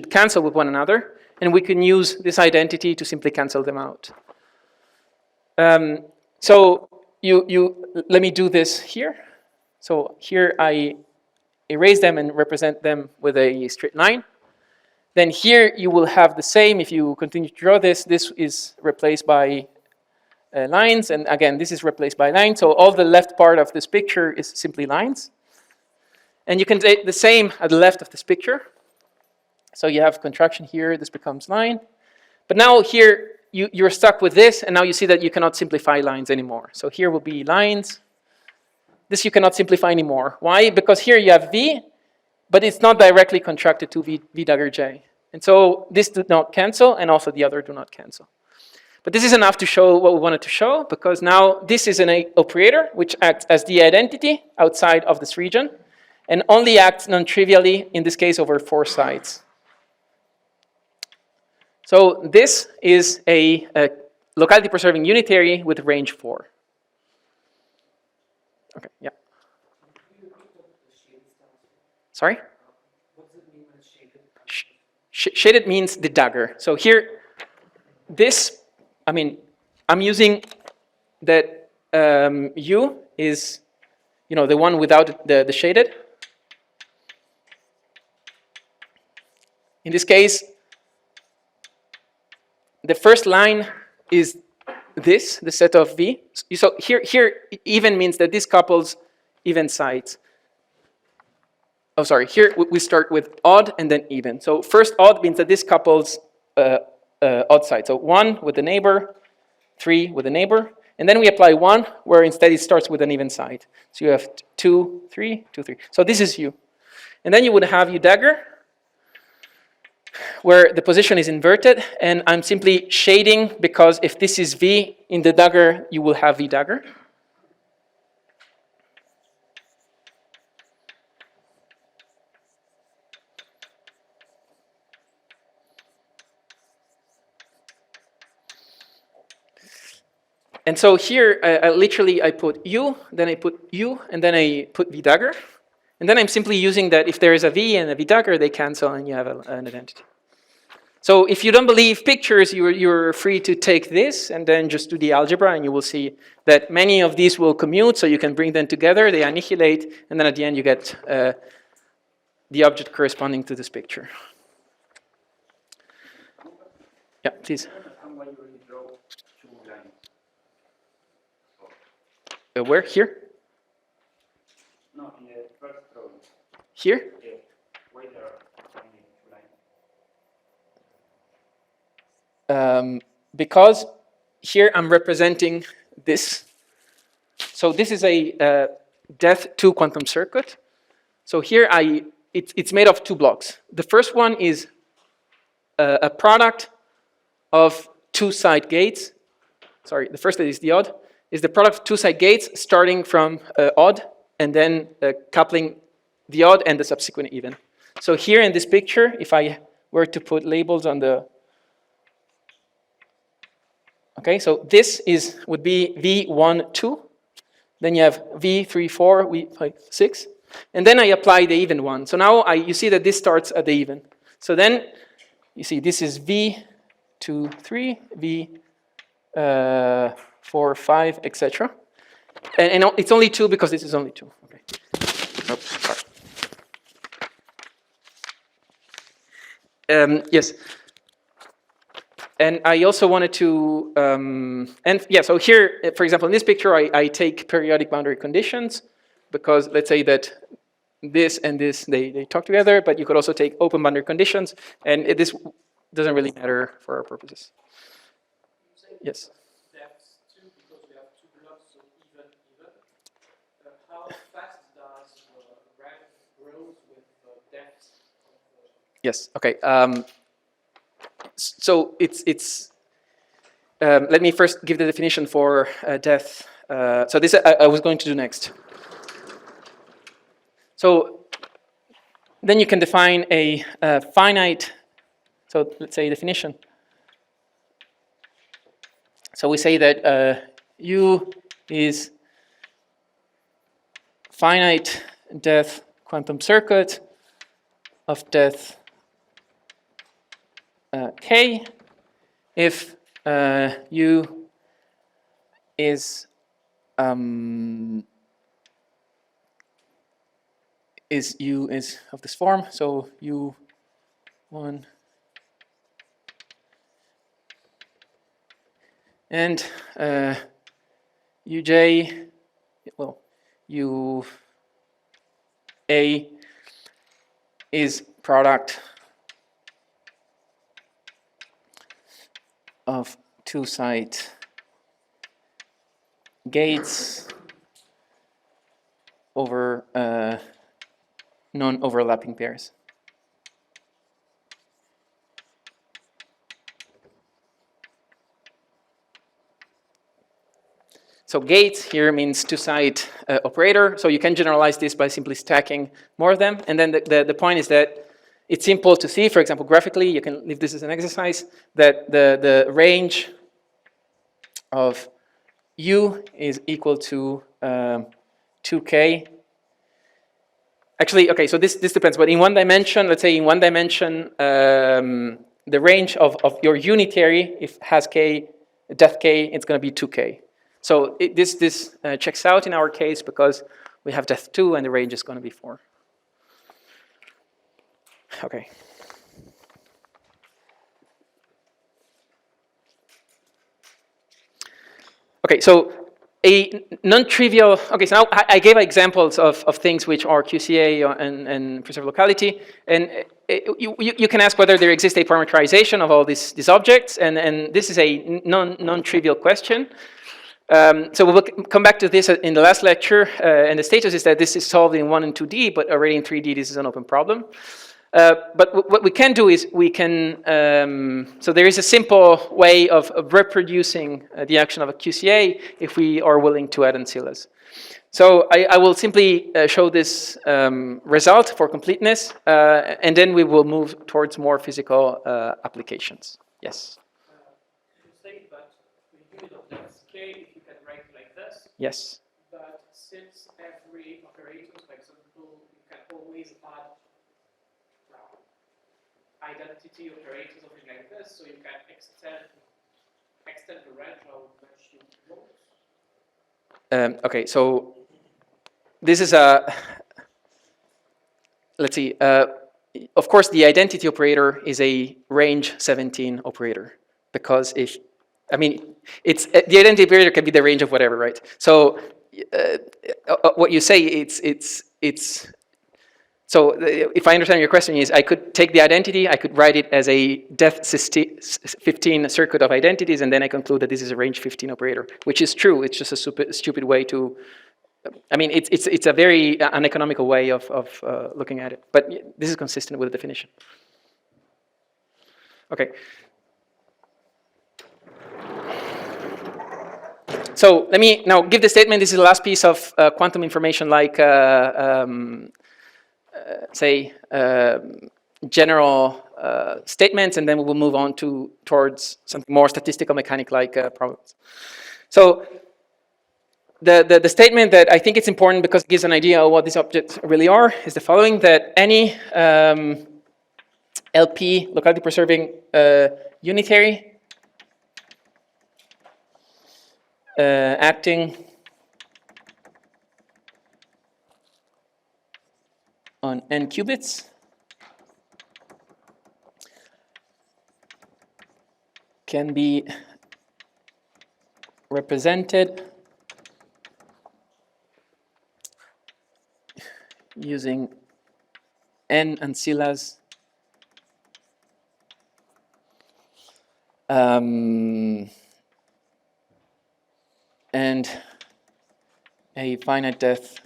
cancel with one another, and we can use this identity to simply cancel them out. So let me do this here. So here I erase them and represent them with a straight line. Then here you will have the same. If you continue to draw this, this is replaced by lines, and again, this is replaced by lines. So all the left part of this picture is simply lines. And you can take the same at the left of this picture. So you have contraction here, this becomes line. But now here, you're stuck with this, and now you see that you cannot simplify lines anymore. So here will be lines. This you cannot simplify anymore. Why? Because here you have V, but it's not directly contracted to V dagger J. And so this did not cancel, and also the other do not cancel. But this is enough to show what we wanted to show, because now this is an operator which acts as the identity outside of this region, and only acts non-trivially, in this case, over 4 sides. So this is a locality-preserving unitary with range 4. Okay, yeah. Sorry? What does it mean when it's shaded? Shaded means the dagger. So here, this, I mean, I'm using that U is, the one without the shaded. In this case, the first line is this, the set of V. So here even means that this couples even sides. Oh, sorry, here we start with odd and then even. So first odd means that this couples odd sides. So 1 with the neighbor, 3 with the neighbor, and then we apply 1 where instead it starts with an even side. So you have 2, 3, 2, 3. So this is U. And then you would have U dagger, where the position is inverted, and I'm simply shading because if this is V in the dagger, you will have V dagger. And so here, I put U, then I put U, and then I put V dagger. And then I'm simply using that if there is a V and a V dagger, they cancel and you have an identity. So if you don't believe pictures, you're free to take this and then just do the algebra, and you will see that many of these will commute, so you can bring them together, they annihilate, and then at the end you get the object corresponding to this picture. Yeah, please. Where? Here? No, in the first drawing. Here? Yeah. Why there are only 2 lines? Because here I'm representing this. So this is a depth 2 quantum circuit. So here it's made of 2 blocks. The first one is a product of 2 side gates. Sorry, the first is the odd. Is the product of 2 side gates starting from odd and then coupling the odd and the subsequent even. So here in this picture, if I were to put labels on the, okay, so this would be V1, 2. Then you have V3, 4, V5, 6. And then I apply the even one. So now you see that this starts at the even. So then you see this is V2, 3, V4, 5, etc. And it's only 2 because this is only 2. Okay. Oops, sorry. Yes. And I also wanted to, so here, for example, in this picture, I take periodic boundary conditions because let's say that this and this, they talk together, but you could also take open boundary conditions, and this doesn't really matter for our purposes. Yes? Depth 2 because we have 2 blocks, so even. Yes. Okay. So it's. Let me first give the definition for death. So this I was going to do next. So then you can define a finite. So let's say definition. So we say that U is finite depth quantum circuit of depth k if U is U is of this form. So U1 and Uj, well, UA is product of two-side gates over non-overlapping pairs. So gates here means two-side operator. So you can generalize this by simply stacking more of them. And then the point is that it's simple to see, for example, graphically, you can leave this as an exercise, that the range of U is equal to 2K. Actually, okay, so this depends, but in one dimension, let's say in one dimension, the range of your unitary, if it has K, depth K, it's going to be 2K. So this checks out in our case because we have depth 2 and the range is going to be 4. Okay. Okay, so a non-trivial, okay, so now I gave examples of things which are QCA and preserved locality, and you can ask whether there exists a parameterization of all these objects, and this is a non-trivial question. So we'll come back to this in the last lecture, and the status is that this is solved in 1 and 2D, but already in 3D this is an open problem. But what we can do is we can, so there is a simple way of reproducing the action of a QCA if we are willing to add ancillas. So I will simply show this result for completeness, and then we will move towards more physical applications. Yes? You say that the unit of depth k, you can write like this. Yes. But since every operator, for example, you can always add identity operator, something like this, so you can extend the range of which you want. Okay, so this is a, let's see, of course the identity operator is a range 17 operator because if, I mean, it's, the identity operator can be the range of whatever, right? So what you say, it's so if I understand your question is, I could take the identity, I could write it as a depth 15 circuit of identities, and then I conclude that this is a range 15 operator, which is true. It's just a stupid way to, I mean, it's a very uneconomical way of looking at it. But this is consistent with the definition. Okay. So let me now give the statement. This is the last piece of quantum information, like say general statements, and then we will move on towards something more statistical mechanic-like problems. So the statement that I think it's important because it gives an idea of what these objects really are is the following: that any LP, locality preserving unitary, acting on n qubits can be represented using n ancillas and a finite depth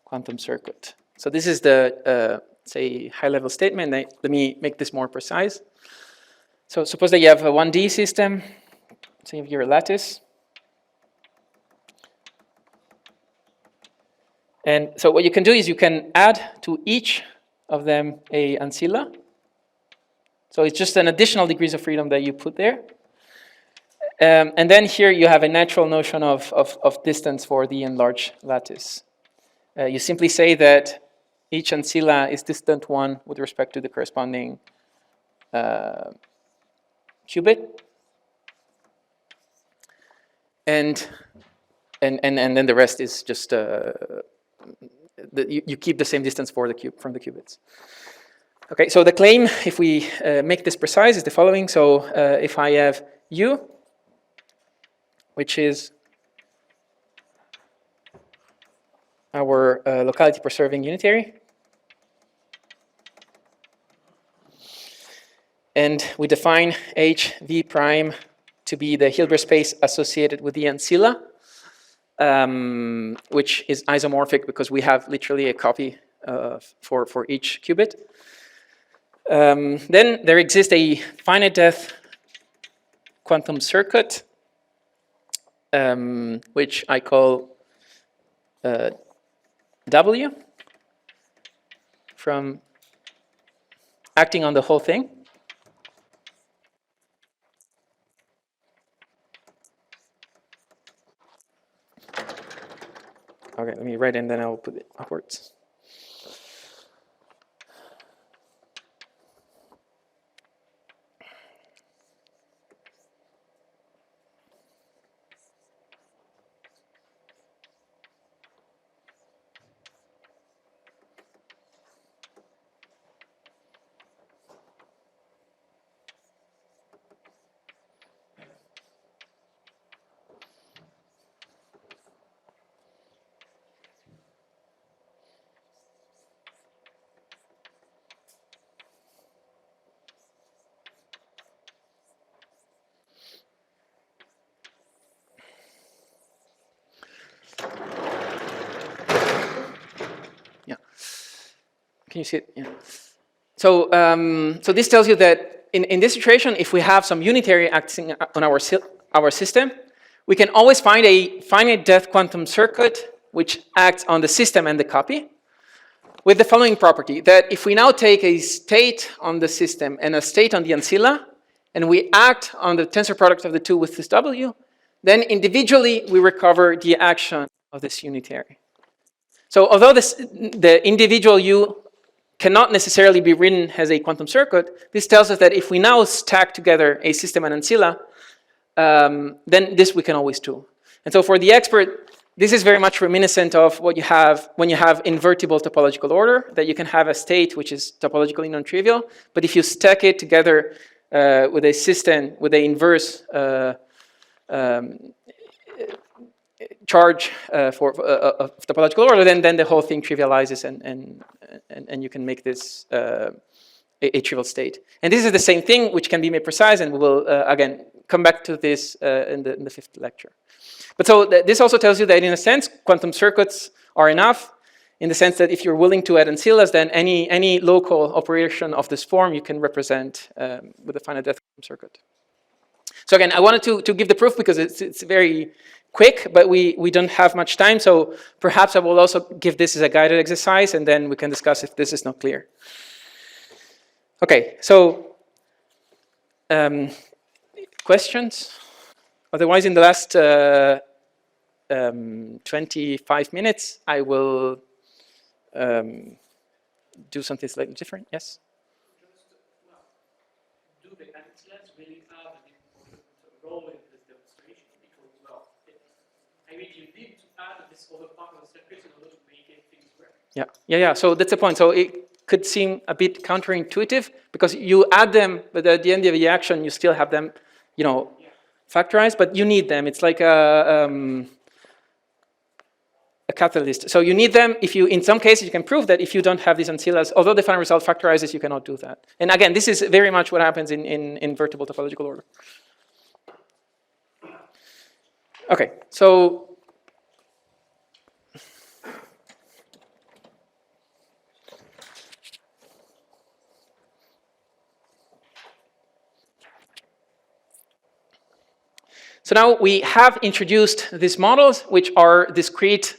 quantum circuit. So this is the say, high-level statement. Let me make this more precise. So suppose that you have a 1D system. So you have your lattice. And so what you can do is you can add to each of them a ancilla. So it's just an additional degrees of freedom that you put there. And then here you have a natural notion of distance for the enlarged lattice. You simply say that each ancilla is distant one with respect to the corresponding qubit. And then the rest is just you keep the same distance for from the qubits. Okay, so the claim, if we make this precise, is the following. So if I have U, which is our locality preserving unitary, and we define HV prime to be the Hilbert space associated with the ancilla, which is isomorphic because we have literally a copy for each qubit. Then there exists a finite depth quantum circuit, which I call W, from acting on the whole thing. Okay, let me write it and then I'll put it upwards. Yeah. Can you see it? Yeah. So, so this tells you that in this situation, if we have some unitary acting on our system, we can always find a finite depth quantum circuit which acts on the system and the copy, with the following property, that if we now take a state on the system and a state on the ancilla, and we act on the tensor product of the two with this W, then individually we recover the action of this unitary. So although the individual U cannot necessarily be written as a quantum circuit, this tells us that if we now stack together a system and ancilla, then this we can always do. And so for the expert, this is very much reminiscent of what you have when you have invertible topological order, that you can have a state which is topologically non-trivial, but if you stack it together with a system, with the inverse charge of topological order, then the whole thing trivializes and you can make this a trivial state. And this is the same thing which can be made precise, and we will again come back to this in the fifth lecture. But so this also tells you that in a sense quantum circuits are enough, in the sense that if you're willing to add ancillas, then any local operation of this form you can represent with a finite depth quantum circuit. So again, I wanted to give the proof because it's very quick, but we don't have much time, so perhaps I will also give this as a guided exercise, and then we can discuss if this is not clear. Okay, so questions? Otherwise, in the last 25 minutes, I will do something slightly different. Yes? Do the ancillas really have an important role in this demonstration? Because, well, I mean, you need to add this other part of the circuit in order to make things work. Yeah. So that's the point. So it could seem a bit counterintuitive because you add them, but at the end of the action, you still have them, factorized. But you need them. It's like a catalyst. So you need them. If you, in some cases, you can prove that if you don't have these ancillas, although the final result factorizes, you cannot do that. And again, this is very much what happens in invertible topological order. Okay, so So now we have introduced these models, which are discrete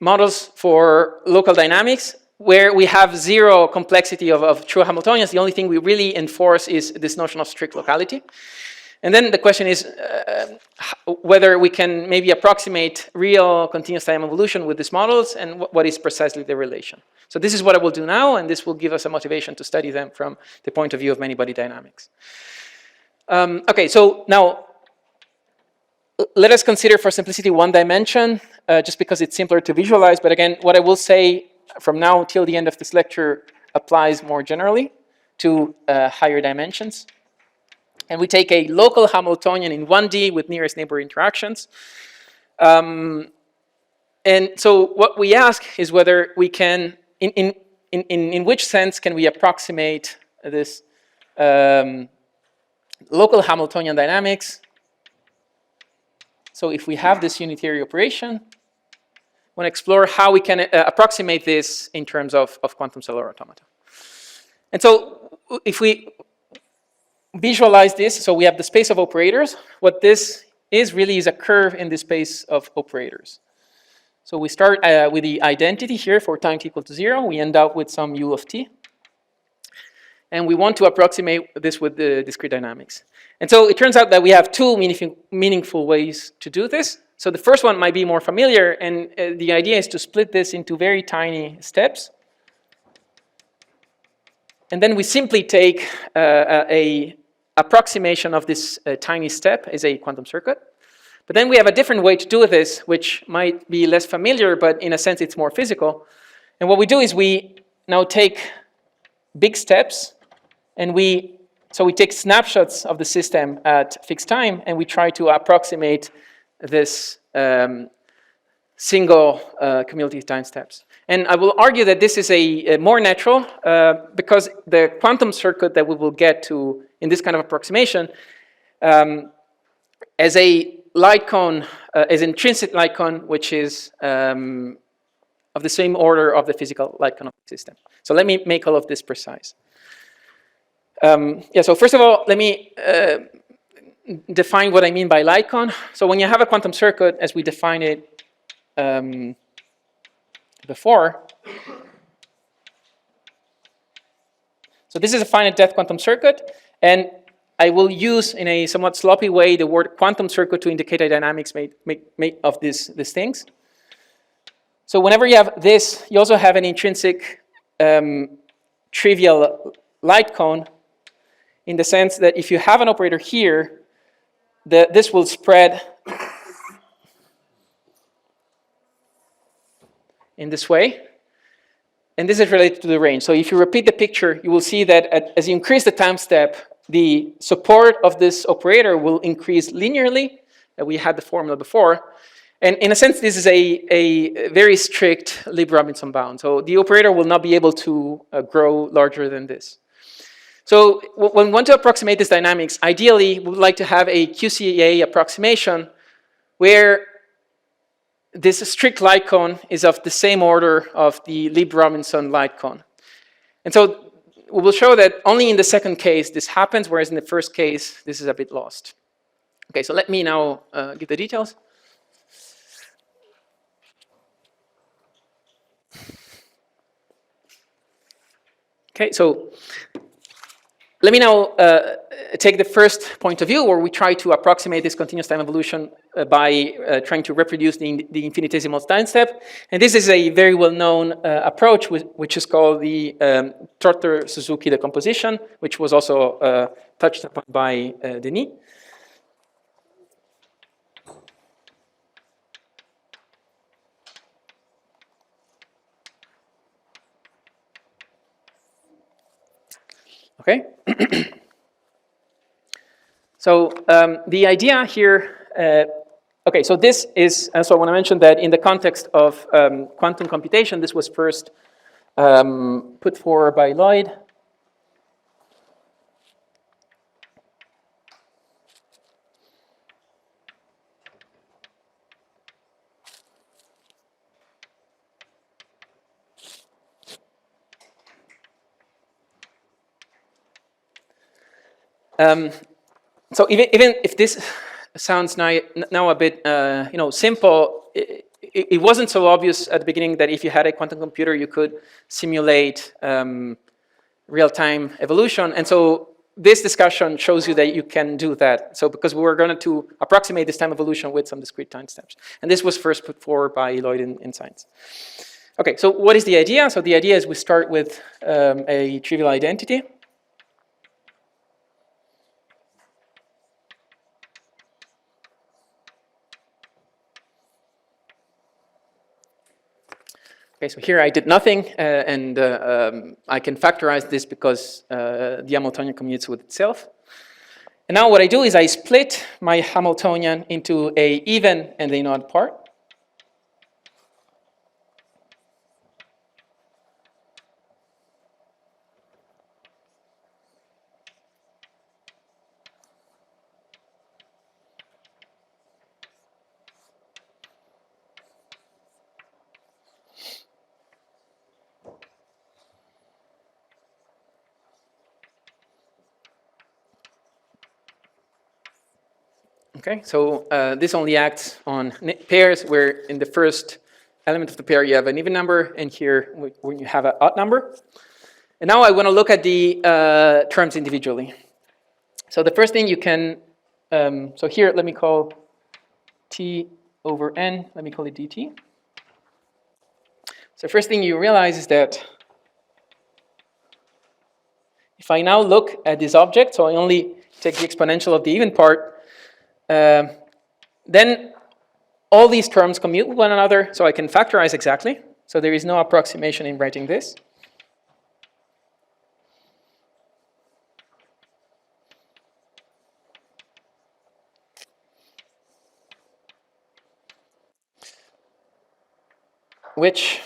models for local dynamics, where we have zero complexity of true Hamiltonians. The only thing we really enforce is this notion of strict locality. And then the question is whether we can maybe approximate real continuous time evolution with these models, and what is precisely the relation. So this is what I will do now, and this will give us a motivation to study them from the point of view of many-body dynamics. Okay, so now let us consider for simplicity one dimension, just because it's simpler to visualize. But again, what I will say from now till the end of this lecture applies more generally to higher dimensions. And we take a local Hamiltonian in 1D with nearest neighbor interactions. And so what we ask is whether we can, in which sense can we approximate this local Hamiltonian dynamics. So if we have this unitary operation, I want to explore how we can approximate this in terms of quantum cellular automata. And so if we visualize this, so we have the space of operators. What this is really is a curve in the space of operators. So we start with the identity here for time t equal to 0. We end up with some u of t. And we want to approximate this with the discrete dynamics. And so it turns out that we have two meaningful ways to do this. So the first one might be more familiar, and the idea is to split this into very tiny steps. And then we simply take a approximation of this tiny step as a quantum circuit. But then we have a different way to do this, which might be less familiar, but in a sense it's more physical. And what we do is we now take big steps, and we take snapshots of the system at fixed time, and we try to approximate this single cumulative time steps. And I will argue that this is a more natural, because the quantum circuit that we will get to in this kind of approximation as a light cone, as intrinsic light cone, which is of the same order of the physical light cone of the system. So let me make all of this precise. So first of all, let me define what I mean by light cone. So when you have a quantum circuit, as we defined it before, so this is a finite depth quantum circuit, and I will use in a somewhat sloppy way the word quantum circuit to indicate a dynamics made of these things. So whenever you have this, you also have an intrinsic trivial light cone, in the sense that if you have an operator here, this will spread in this way. And this is related to the range. So if you repeat the picture, you will see that as you increase the time step, the support of this operator will increase linearly. We had the formula before. And in a sense, this is a very strict Lieb-Robinson bound. So the operator will not be able to grow larger than this. So when we want to approximate this dynamics, ideally, we would like to have a QCA approximation where this strict light cone is of the same order of the Lieb-Robinson light cone. And so we will show that only in the second case this happens, whereas in the first case, this is a bit lost. Okay, so let me now give the details. Okay, so let me now take the first point of view where we try to approximate this continuous time evolution by trying to reproduce the infinitesimal time step. And this is a very well-known approach, which is called the Trotter-Suzuki decomposition, which was also touched upon by Denis. Okay. So the idea here, okay, so this is, so when I mentioned that in the context of quantum computation, this was first put forward by Lloyd. So even if this sounds now a bit simple, it wasn't so obvious at the beginning that if you had a quantum computer, you could simulate real-time evolution. And so this discussion shows you that you can do that. So because we were going to approximate this time evolution with some discrete time steps. And this was first put forward by Lloyd in Science. Okay, so what is the idea? So the idea is we start with a trivial identity. Okay, so here I did nothing, and I can factorize this because the Hamiltonian commutes with itself. And now what I do is I split my Hamiltonian into a even and an odd part. Okay, so this only acts on pairs where in the first element of the pair you have an even number, and here when you have an odd number. And now I want to look at the terms individually. So the first thing you can, so here let me call t over n, let me call it dt. So first thing you realize is that if I now look at this object, so I only take the exponential of the even part, then all these terms commute with one another, so I can factorize exactly. So there is no approximation in writing this. Which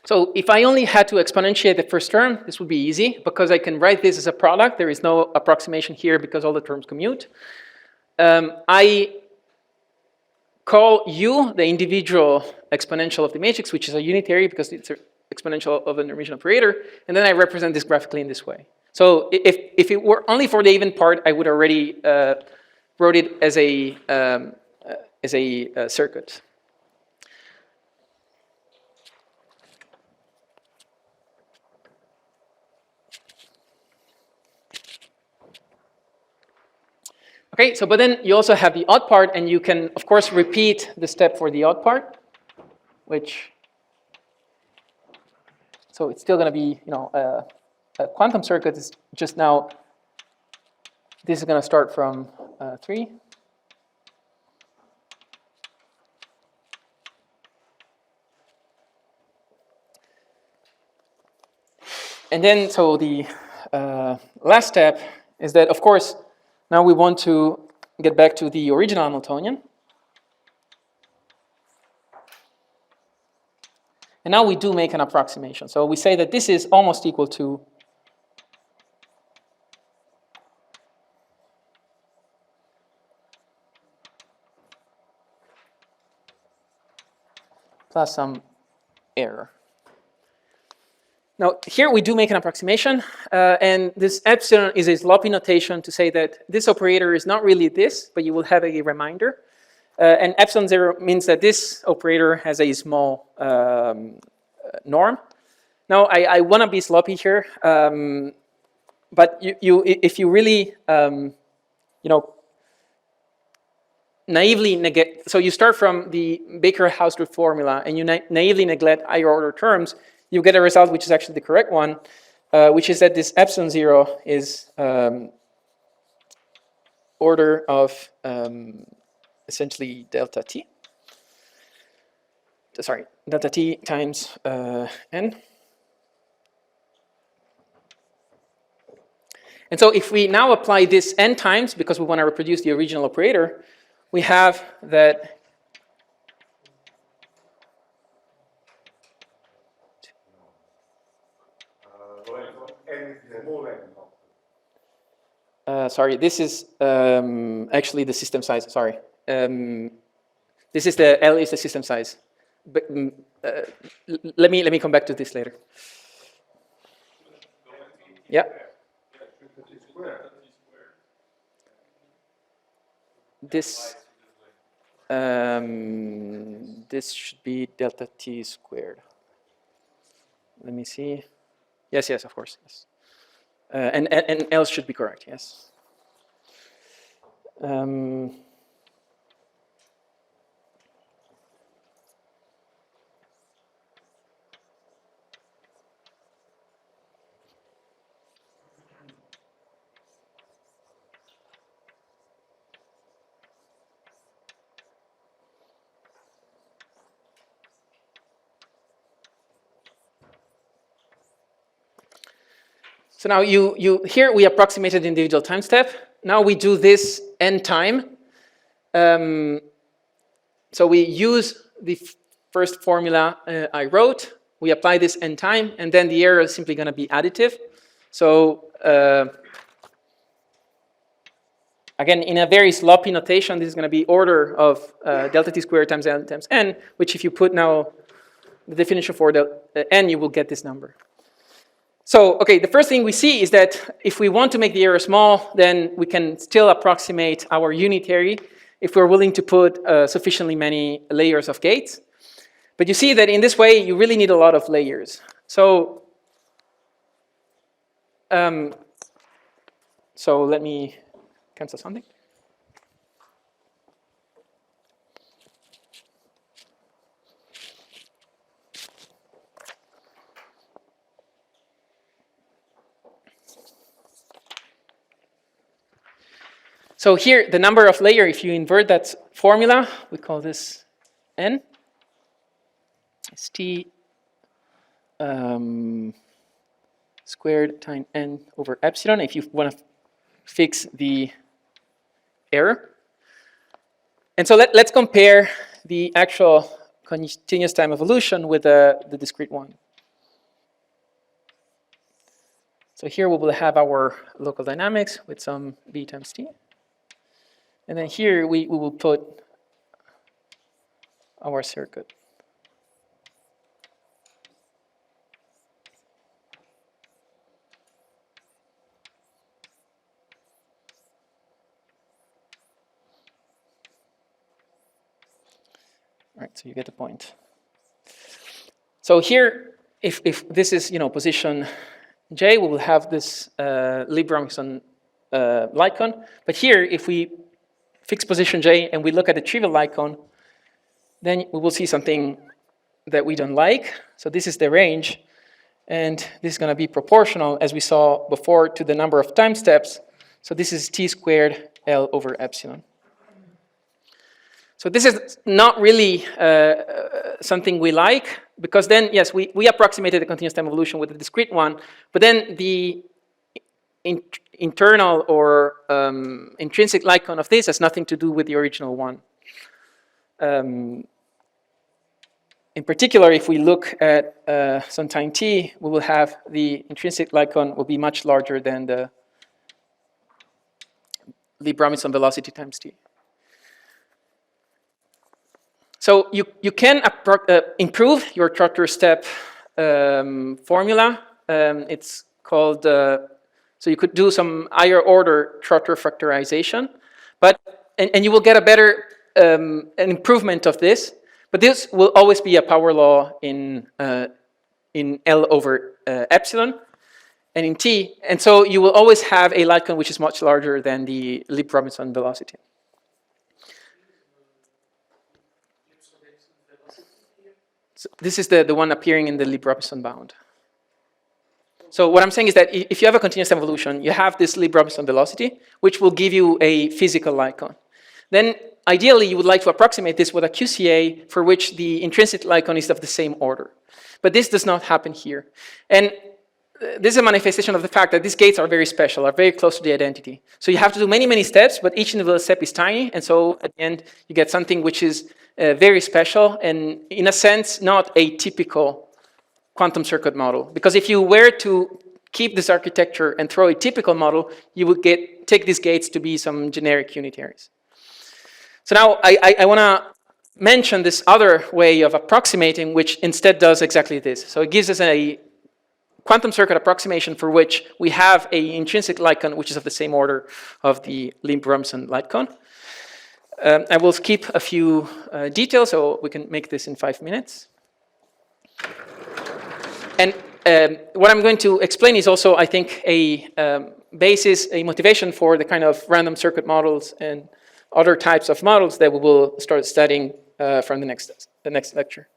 so if I only had to exponentiate the first term, this would be easy because I can write this as a product. There is no approximation here because all the terms commute. I call u the individual exponential of the matrix, which is a unitary because it's an exponential of an original operator, and then I represent this graphically in this way. So if it were only for the even part, I would already wrote it as a circuit. Okay, so but then you also have the odd part, and you can, of course, repeat the step for the odd part, which, so it's still going to be, a quantum circuit is just now, this is going to start from 3. And then, so the last step is that, of course, now we want to get back to the original Hamiltonian. And now we do make an approximation. So we say that this is almost equal to plus some error. Now, here we do make an approximation, and this epsilon is a sloppy notation to say that this operator is not really this, but you will have a reminder. And epsilon 0 means that this operator has a small norm. Now, I want to be sloppy here, but if you really, naively negate, so you start from the Baker-Hausdorff formula, and you naively neglect higher order terms, you get a result which is actually the correct one, which is that this epsilon 0 is order of essentially delta t. Sorry, delta t times n. And so if we now apply this n times, because we want to reproduce the original operator, we have that Lorenzo, n is the small n. sorry, this is actually the system size, sorry. This is the L is the system size. But, let me come back to this later. Yeah. This should be delta t squared. Let me see. Yes, of course, yes. And L should be correct, yes. So now here we approximated the individual time step. Now we do this n time. So we use the first formula I wrote. We apply this n time, and then the error is simply going to be additive. So again, in a very sloppy notation, this is going to be order of delta t squared times n times n, which if you put now the definition for the n, you will get this number. So, okay, the first thing we see is that if we want to make the error small, then we can still approximate our unitary if we're willing to put sufficiently many layers of gates. But you see that in this way, you really need a lot of layers. So, let me cancel something. So here, the number of layer, if you invert that formula, we call this n. It's t squared times n over epsilon, if you want to fix the error. And so let's compare the actual continuous time evolution with the discrete one. So here we will have our local dynamics with some b times t. And then here we will put our circuit. All right, so you get the point. So here, if this is position J, we will have this Lieb-Robinson Lycon. But here, if we fix position J and we look at the trivial Lycon, then we will see something that we don't like. So this is the range, and this is going to be proportional, as we saw before, to the number of time steps. So this is t squared L over epsilon. So this is not really something we like, because then, yes, we approximated the continuous time evolution with the discrete one, but then the internal or intrinsic Lycon of this has nothing to do with the original one. In particular, if we look at some time t, we will have the intrinsic Lycon will be much larger than the Lieb-Robinson velocity times t. So you can improve your Trotter step formula. It's called, so you could do some higher order Trotter factorization, and you will get a better, an improvement of this, but this will always be a power law in L over epsilon and in T, and so you will always have a Lycon which is much larger than the Lieb-Robinson velocity. So this is the one appearing in the Lieb-Robinson bound. So what I'm saying is that if you have a continuous time evolution, you have this Lieb-Robinson velocity, which will give you a physical Lycon. Then ideally, you would like to approximate this with a QCA for which the intrinsic Lycon is of the same order. But this does not happen here. And this is a manifestation of the fact that these gates are very special, are very close to the identity. So you have to do many, many steps, but each individual step is tiny, and so at the end you get something which is very special and, in a sense, not a typical quantum circuit model. Because if you were to keep this architecture and throw a typical model, you would take these gates to be some generic unitaries. So now I want to mention this other way of approximating, which instead does exactly this. So it gives us a quantum circuit approximation for which we have an intrinsic light cone, which is of the same order of the Limb-Robinson light cone. I will skip a few details, so we can make this in 5 minutes. And what I'm going to explain is also, I think, a basis, a motivation for the kind of random circuit models and other types of models that we will start studying from the next lecture.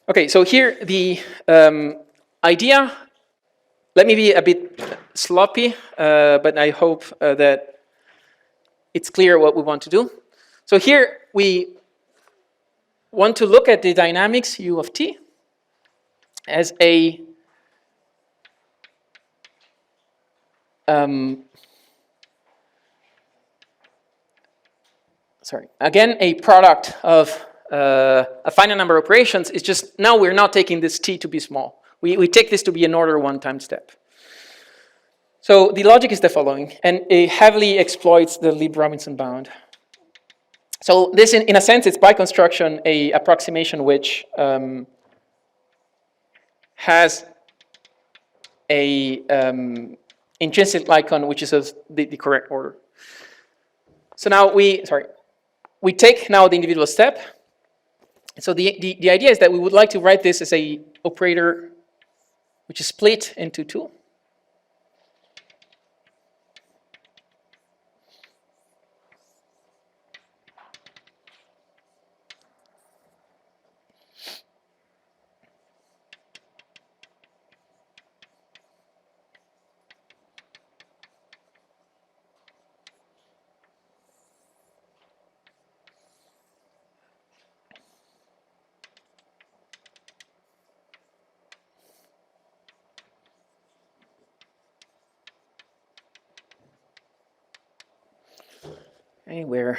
Okay, so here the idea, let me be a bit sloppy, but I hope that it's clear what we want to do. So here we want to look at the dynamics U of t as a again, a product of a finite number of operations. Is just now we're not taking this t to be small. We take this to be an order 1 time step. So the logic is the following, and it heavily exploits the Limb-Robinson bound. So this, in a sense, it's by construction a approximation which has a intrinsic light cone which is of the correct order. So now we take now the individual step. So the idea is that we would like to write this as a operator which is split into 2. Anywhere.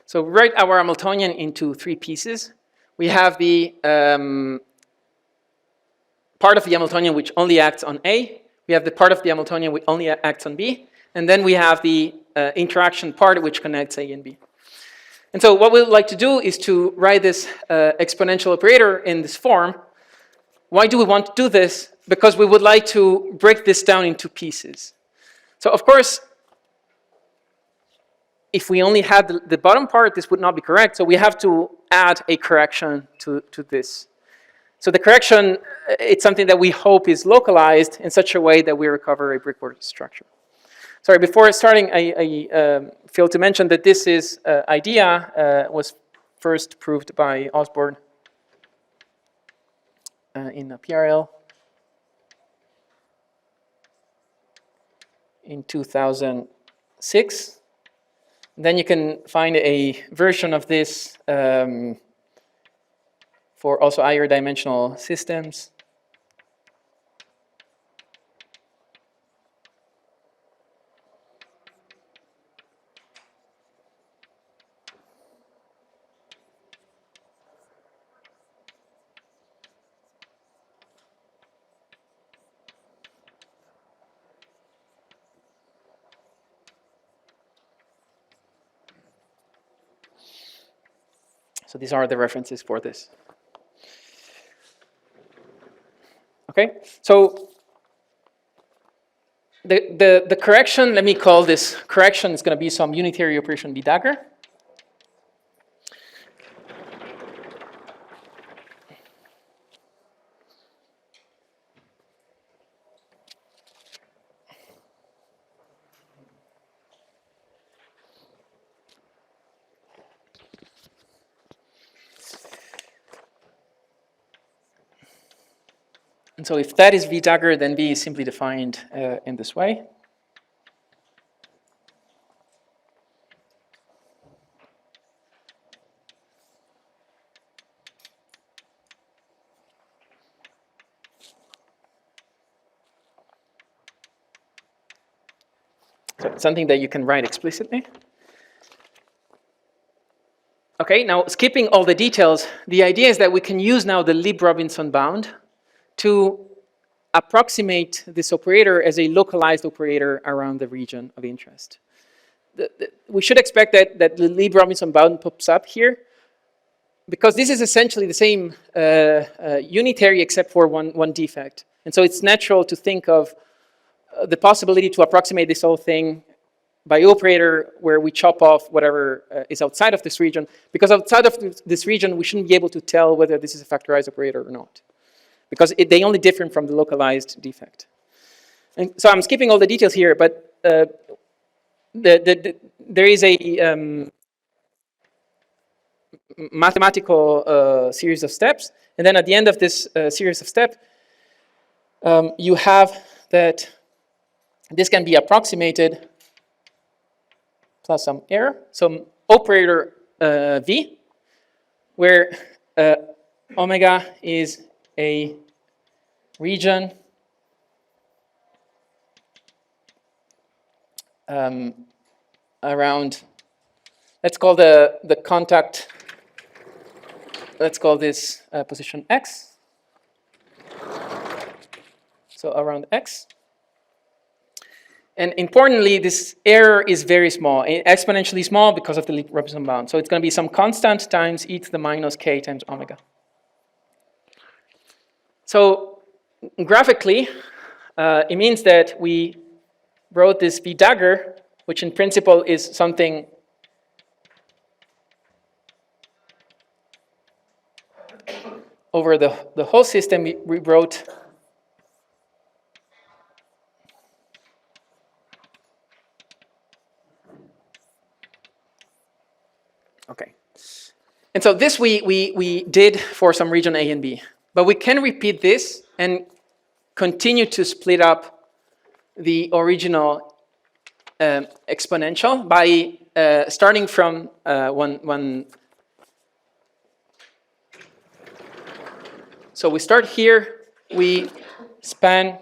So we write our Hamiltonian into 3 pieces. We have the part of the Hamiltonian which only acts on A. We have the part of the Hamiltonian which only acts on B. And then we have the interaction part which connects A and B. And so what we would like to do is to write this exponential operator in this form. Why do we want to do this? Because we would like to break this down into pieces. So of course, if we only had the bottom part, this would not be correct. So we have to add a correction to this. So the correction, it's something that we hope is localized in such a way that we recover a brickboard structure. Sorry, before starting, I failed to mention that this idea was first proved by Osborne in PRL in 2006. Then you can find a version of this for also higher dimensional systems. So these are the references for this. Okay, so the correction, let me call this correction, is going to be some unitary operation B dagger. And so if that is V dagger, then V is simply defined in this way. So it's something that you can write explicitly. Okay, now skipping all the details, the idea is that we can use now the Lieb-Robinson bound to approximate this operator as a localized operator around the region of interest. We should expect that the Lieb-Robinson bound pops up here, because this is essentially the same unitary except for one defect. And so it's natural to think of the possibility to approximate this whole thing by operator where we chop off whatever is outside of this region, because outside of this region we shouldn't be able to tell whether this is a factorized operator or not, because they only differ from the localized defect. And so I'm skipping all the details here, but there is a mathematical series of steps, and then at the end of this series of steps, you have that this can be approximated plus some error, some operator V, where omega is a region around, let's call the contact, let's call this position X. So around X. And importantly, this error is very small, exponentially small because of the Lieb-Robinson bound. So it's going to be some constant times e to the minus k times omega. So graphically, it means that we wrote this V dagger, which in principle is something over the whole system. We wrote okay. And so this we did for some region A and B. But we can repeat this and continue to split up the original exponential by starting from one. So we start here, we span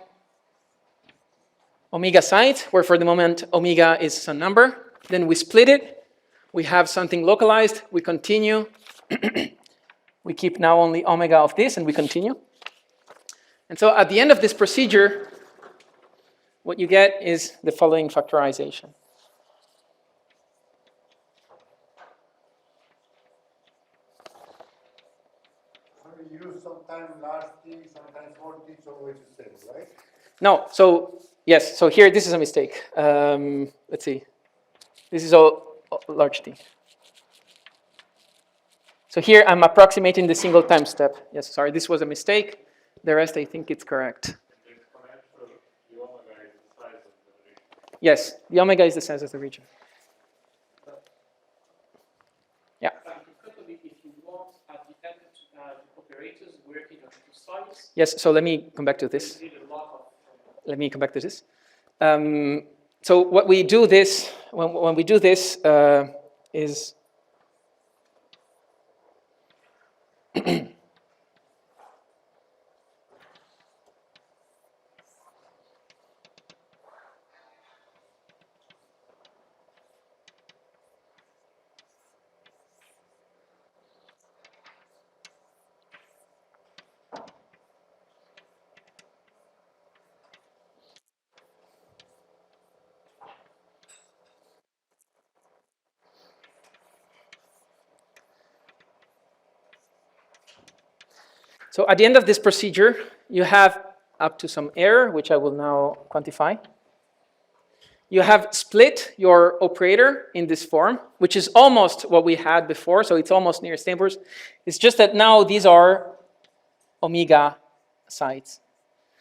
omega sides, where for the moment omega is some number. Then we split it. We have something localized. We continue. We keep now only omega of this, and we continue. And so at the end of this procedure, what you get is the following factorization. So you use sometimes large T, sometimes small T, it's always the same, right? No, so yes, so here this is a mistake. Let's see. This is all large T. So here I'm approximating the single time step. Yes, sorry, this was a mistake. The rest I think it's correct. Yes, the omega is the size of the region. Yeah. If you want at the end the operators working on two sides, Yes, so let me come back to this. you need a lot of Let me come back to this. So what we do this, when we do this is so at the end of this procedure, you have up to some error, which I will now quantify. You have split your operator in this form, which is almost what we had before, so it's almost nearest neighbors. It's just that now these are omega sides.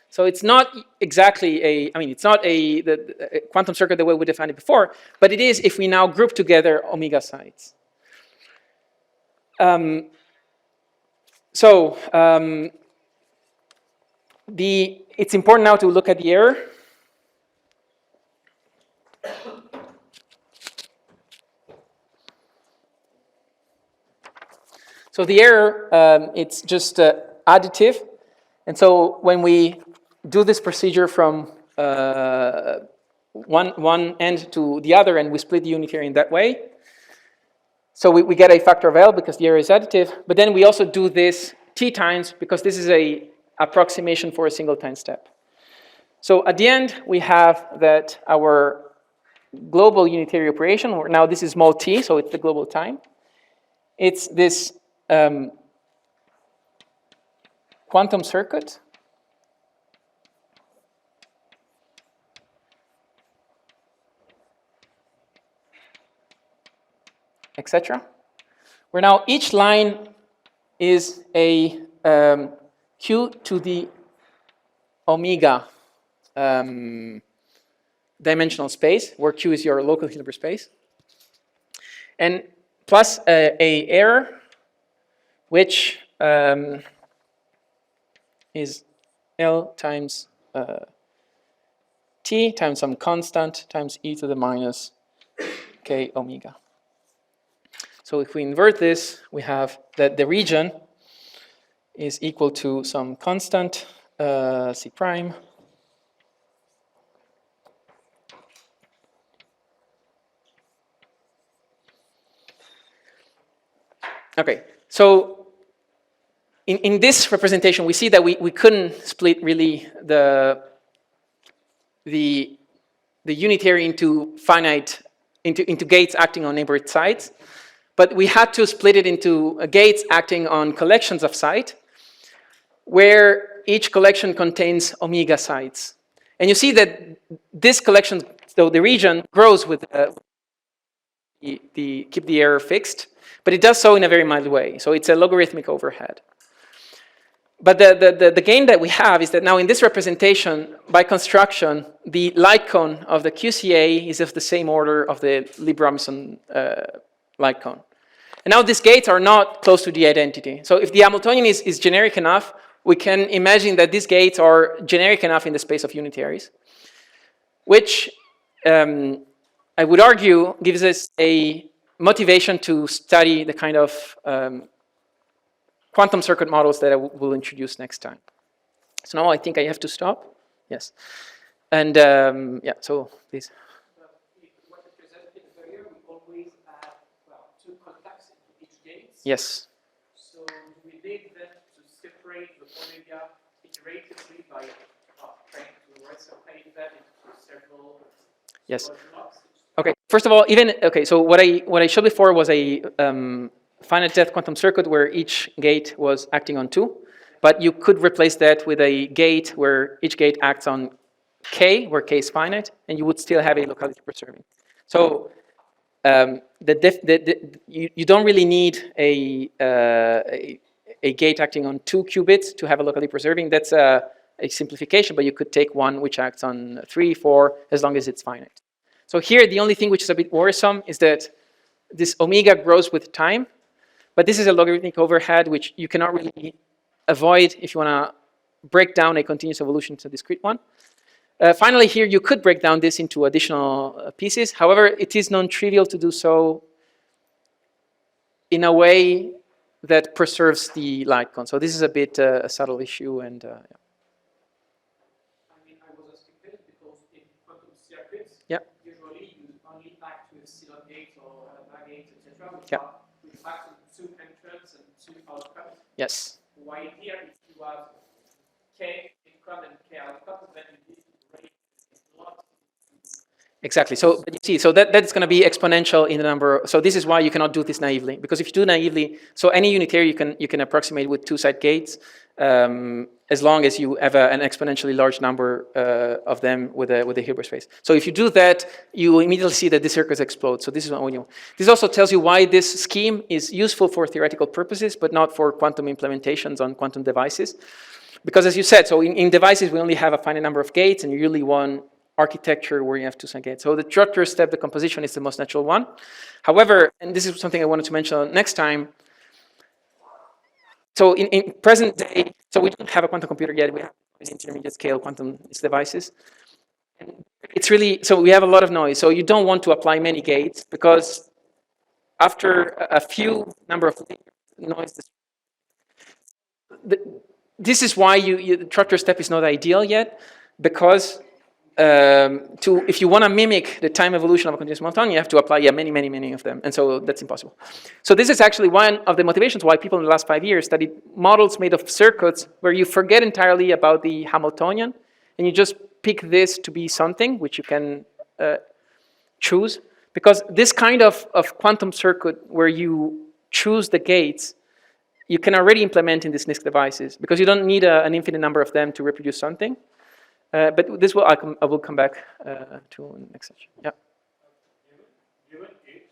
So it's not exactly it's not the quantum circuit the way we defined it before, but it is if we now group together omega sides. It's important now to look at the error. So the error, it's just additive. And so when we do this procedure from one end to the other and we split the unitary in that way, so we get a factor of L because the error is additive, but then we also do this t times because this is a approximation for a single time step. So at the end, we have that our global unitary operation, or now this is small t, so it's the global time. It's this quantum circuit etc. Where now each line is a q to the omega dimensional space, where q is your local Hilbert space, and plus a error, which is L times t times some constant times e to the minus k omega. So if we invert this, we have that the region is equal to some constant c prime okay, so in this representation, we see that we couldn't split really the unitary into finite, into gates acting on neighborhood sites, but we had to split it into gates acting on collections of sites, where each collection contains omega sites. And you see that this collection, so the region grows with keep the error fixed, but it does so in a very mild way. So it's a logarithmic overhead. But the gain that we have is that now in this representation, by construction, the light cone of the QCA is of the same order of the Lieb-Robinson light cone. And now these gates are not close to the identity. So if the Hamiltonian is generic enough, we can imagine that these gates are generic enough in the space of unitaries, which I would argue gives us a motivation to study the kind of quantum circuit models that I will introduce next time. So now I think I have to stop. Yes. And yeah, so please. What we presented earlier, we always add, well, two contacts into each gate. Yes. So we need them to separate the omega iteratively by trying to separate them into several Yes. blocks. Okay. First of all, so what I showed before was a finite depth quantum circuit where each gate was acting on two, but you could replace that with a gate where each gate acts on k, where k is finite, and you would still have a locality preserving. So you don't really need a gate acting on 2 qubits to have a locality preserving. That's a simplification, but you could take one which acts on 3, 4, as long as it's finite. So here, the only thing which is a bit worrisome is that this omega grows with time, but this is a logarithmic overhead which you cannot really avoid if you want to break down a continuous evolution to a discrete one. Finally, here you could break down this into additional pieces. However, it is non-trivial to do so in a way that preserves the light cone. So this is a bit a subtle issue, and yeah. I mean, I was asking this because in quantum circuits, Yeah. usually you only act with Ceylon gates or Alabama gates, etc. Yeah. With facts of 2 entrants and 2 outcomes. Yes. While here, if you have K income and K outcomes, then you need to raise a lot. Exactly. So but you see, so that's going to be exponential in the number. So this is why you cannot do this naively, because if you do naively, so any unitary you can approximate with 2 side gates, as long as you have an exponentially large number of them with a Hilbert space. So if you do that, you immediately see that the circuits explode. So this is what you. This also tells you why this scheme is useful for theoretical purposes, but not for quantum implementations on quantum devices. Because as you said, so in devices we only have a finite number of gates, and you really want architecture where you have 2 side gates. So the structure step decomposition is the most natural one. However, and this is something I wanted to mention next time. So in present day, so we don't have a quantum computer yet. We have intermediate scale quantum devices. It's really, so we have a lot of noise. So you don't want to apply many gates because after a few number of noise, this is why the tractor step is not ideal yet, because if you want to mimic the time evolution of a continuous Hamiltonian, you have to apply many of them, and so that's impossible. So this is actually one of the motivations why people in the last 5 years studied models made of circuits where you forget entirely about the Hamiltonian, and you just pick this to be something which you can choose, because this kind of quantum circuit where you choose the gates, you can already implement in these NISQ devices, because you don't need an infinite number of them to reproduce something. But this will I will come back to in the next section. Yeah. Given H,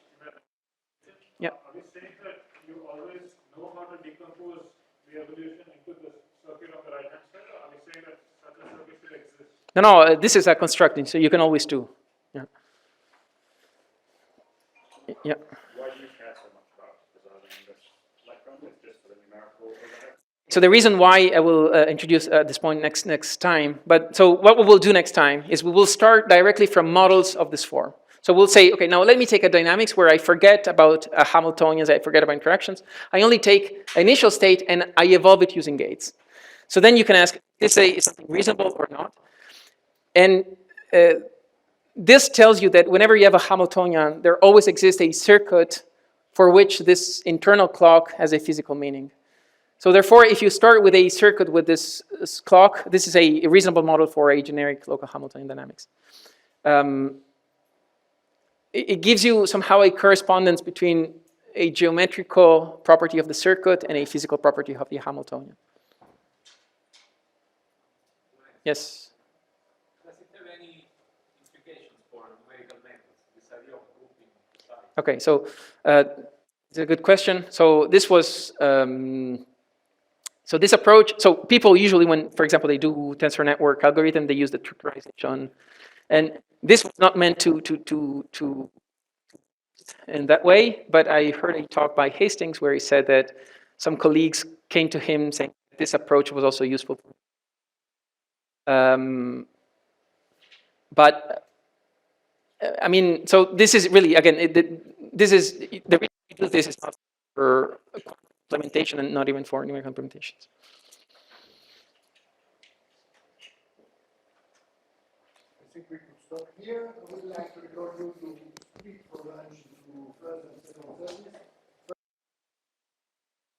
Yeah. are we saying that you always know how to decompose the evolution into the circuit on the right hand side, or are we saying that such a circuit should exist? No, this is a constructing, so you can always do. Yeah. Yeah. Why do you care so much about preserving this electron? It's just for the numerical overhead? So the reason why I will introduce this point next time, but so what we will do next time is we will start directly from models of this form. So we'll say, okay, now let me take a dynamics where I forget about Hamiltonians, I forget about interactions. I only take initial state and I evolve it using gates. So then you can ask, is something reasonable or not? And this tells you that whenever you have a Hamiltonian, there always exists a circuit for which this internal clock has a physical meaning. So therefore, if you start with a circuit with this clock, this is a reasonable model for a generic local Hamiltonian dynamics. It gives you somehow a correspondence between a geometrical property of the circuit and a physical property of the Hamiltonian. Yes? Does it have any implications for numerical methods, this idea of grouping size? Okay, so it's a good question. So this was, so this approach, so people usually when, for example, they do tensor network algorithm, they use the tractorization. And this was not meant to in that way, but I heard a talk by Hastings where he said that some colleagues came to him saying this approach was also useful. But I mean, so this is really, again, this is, the reason we do this is not for implementation and not even for numerical implementations. I think we could stop here. I would like to record you to split for lunch into first and second service.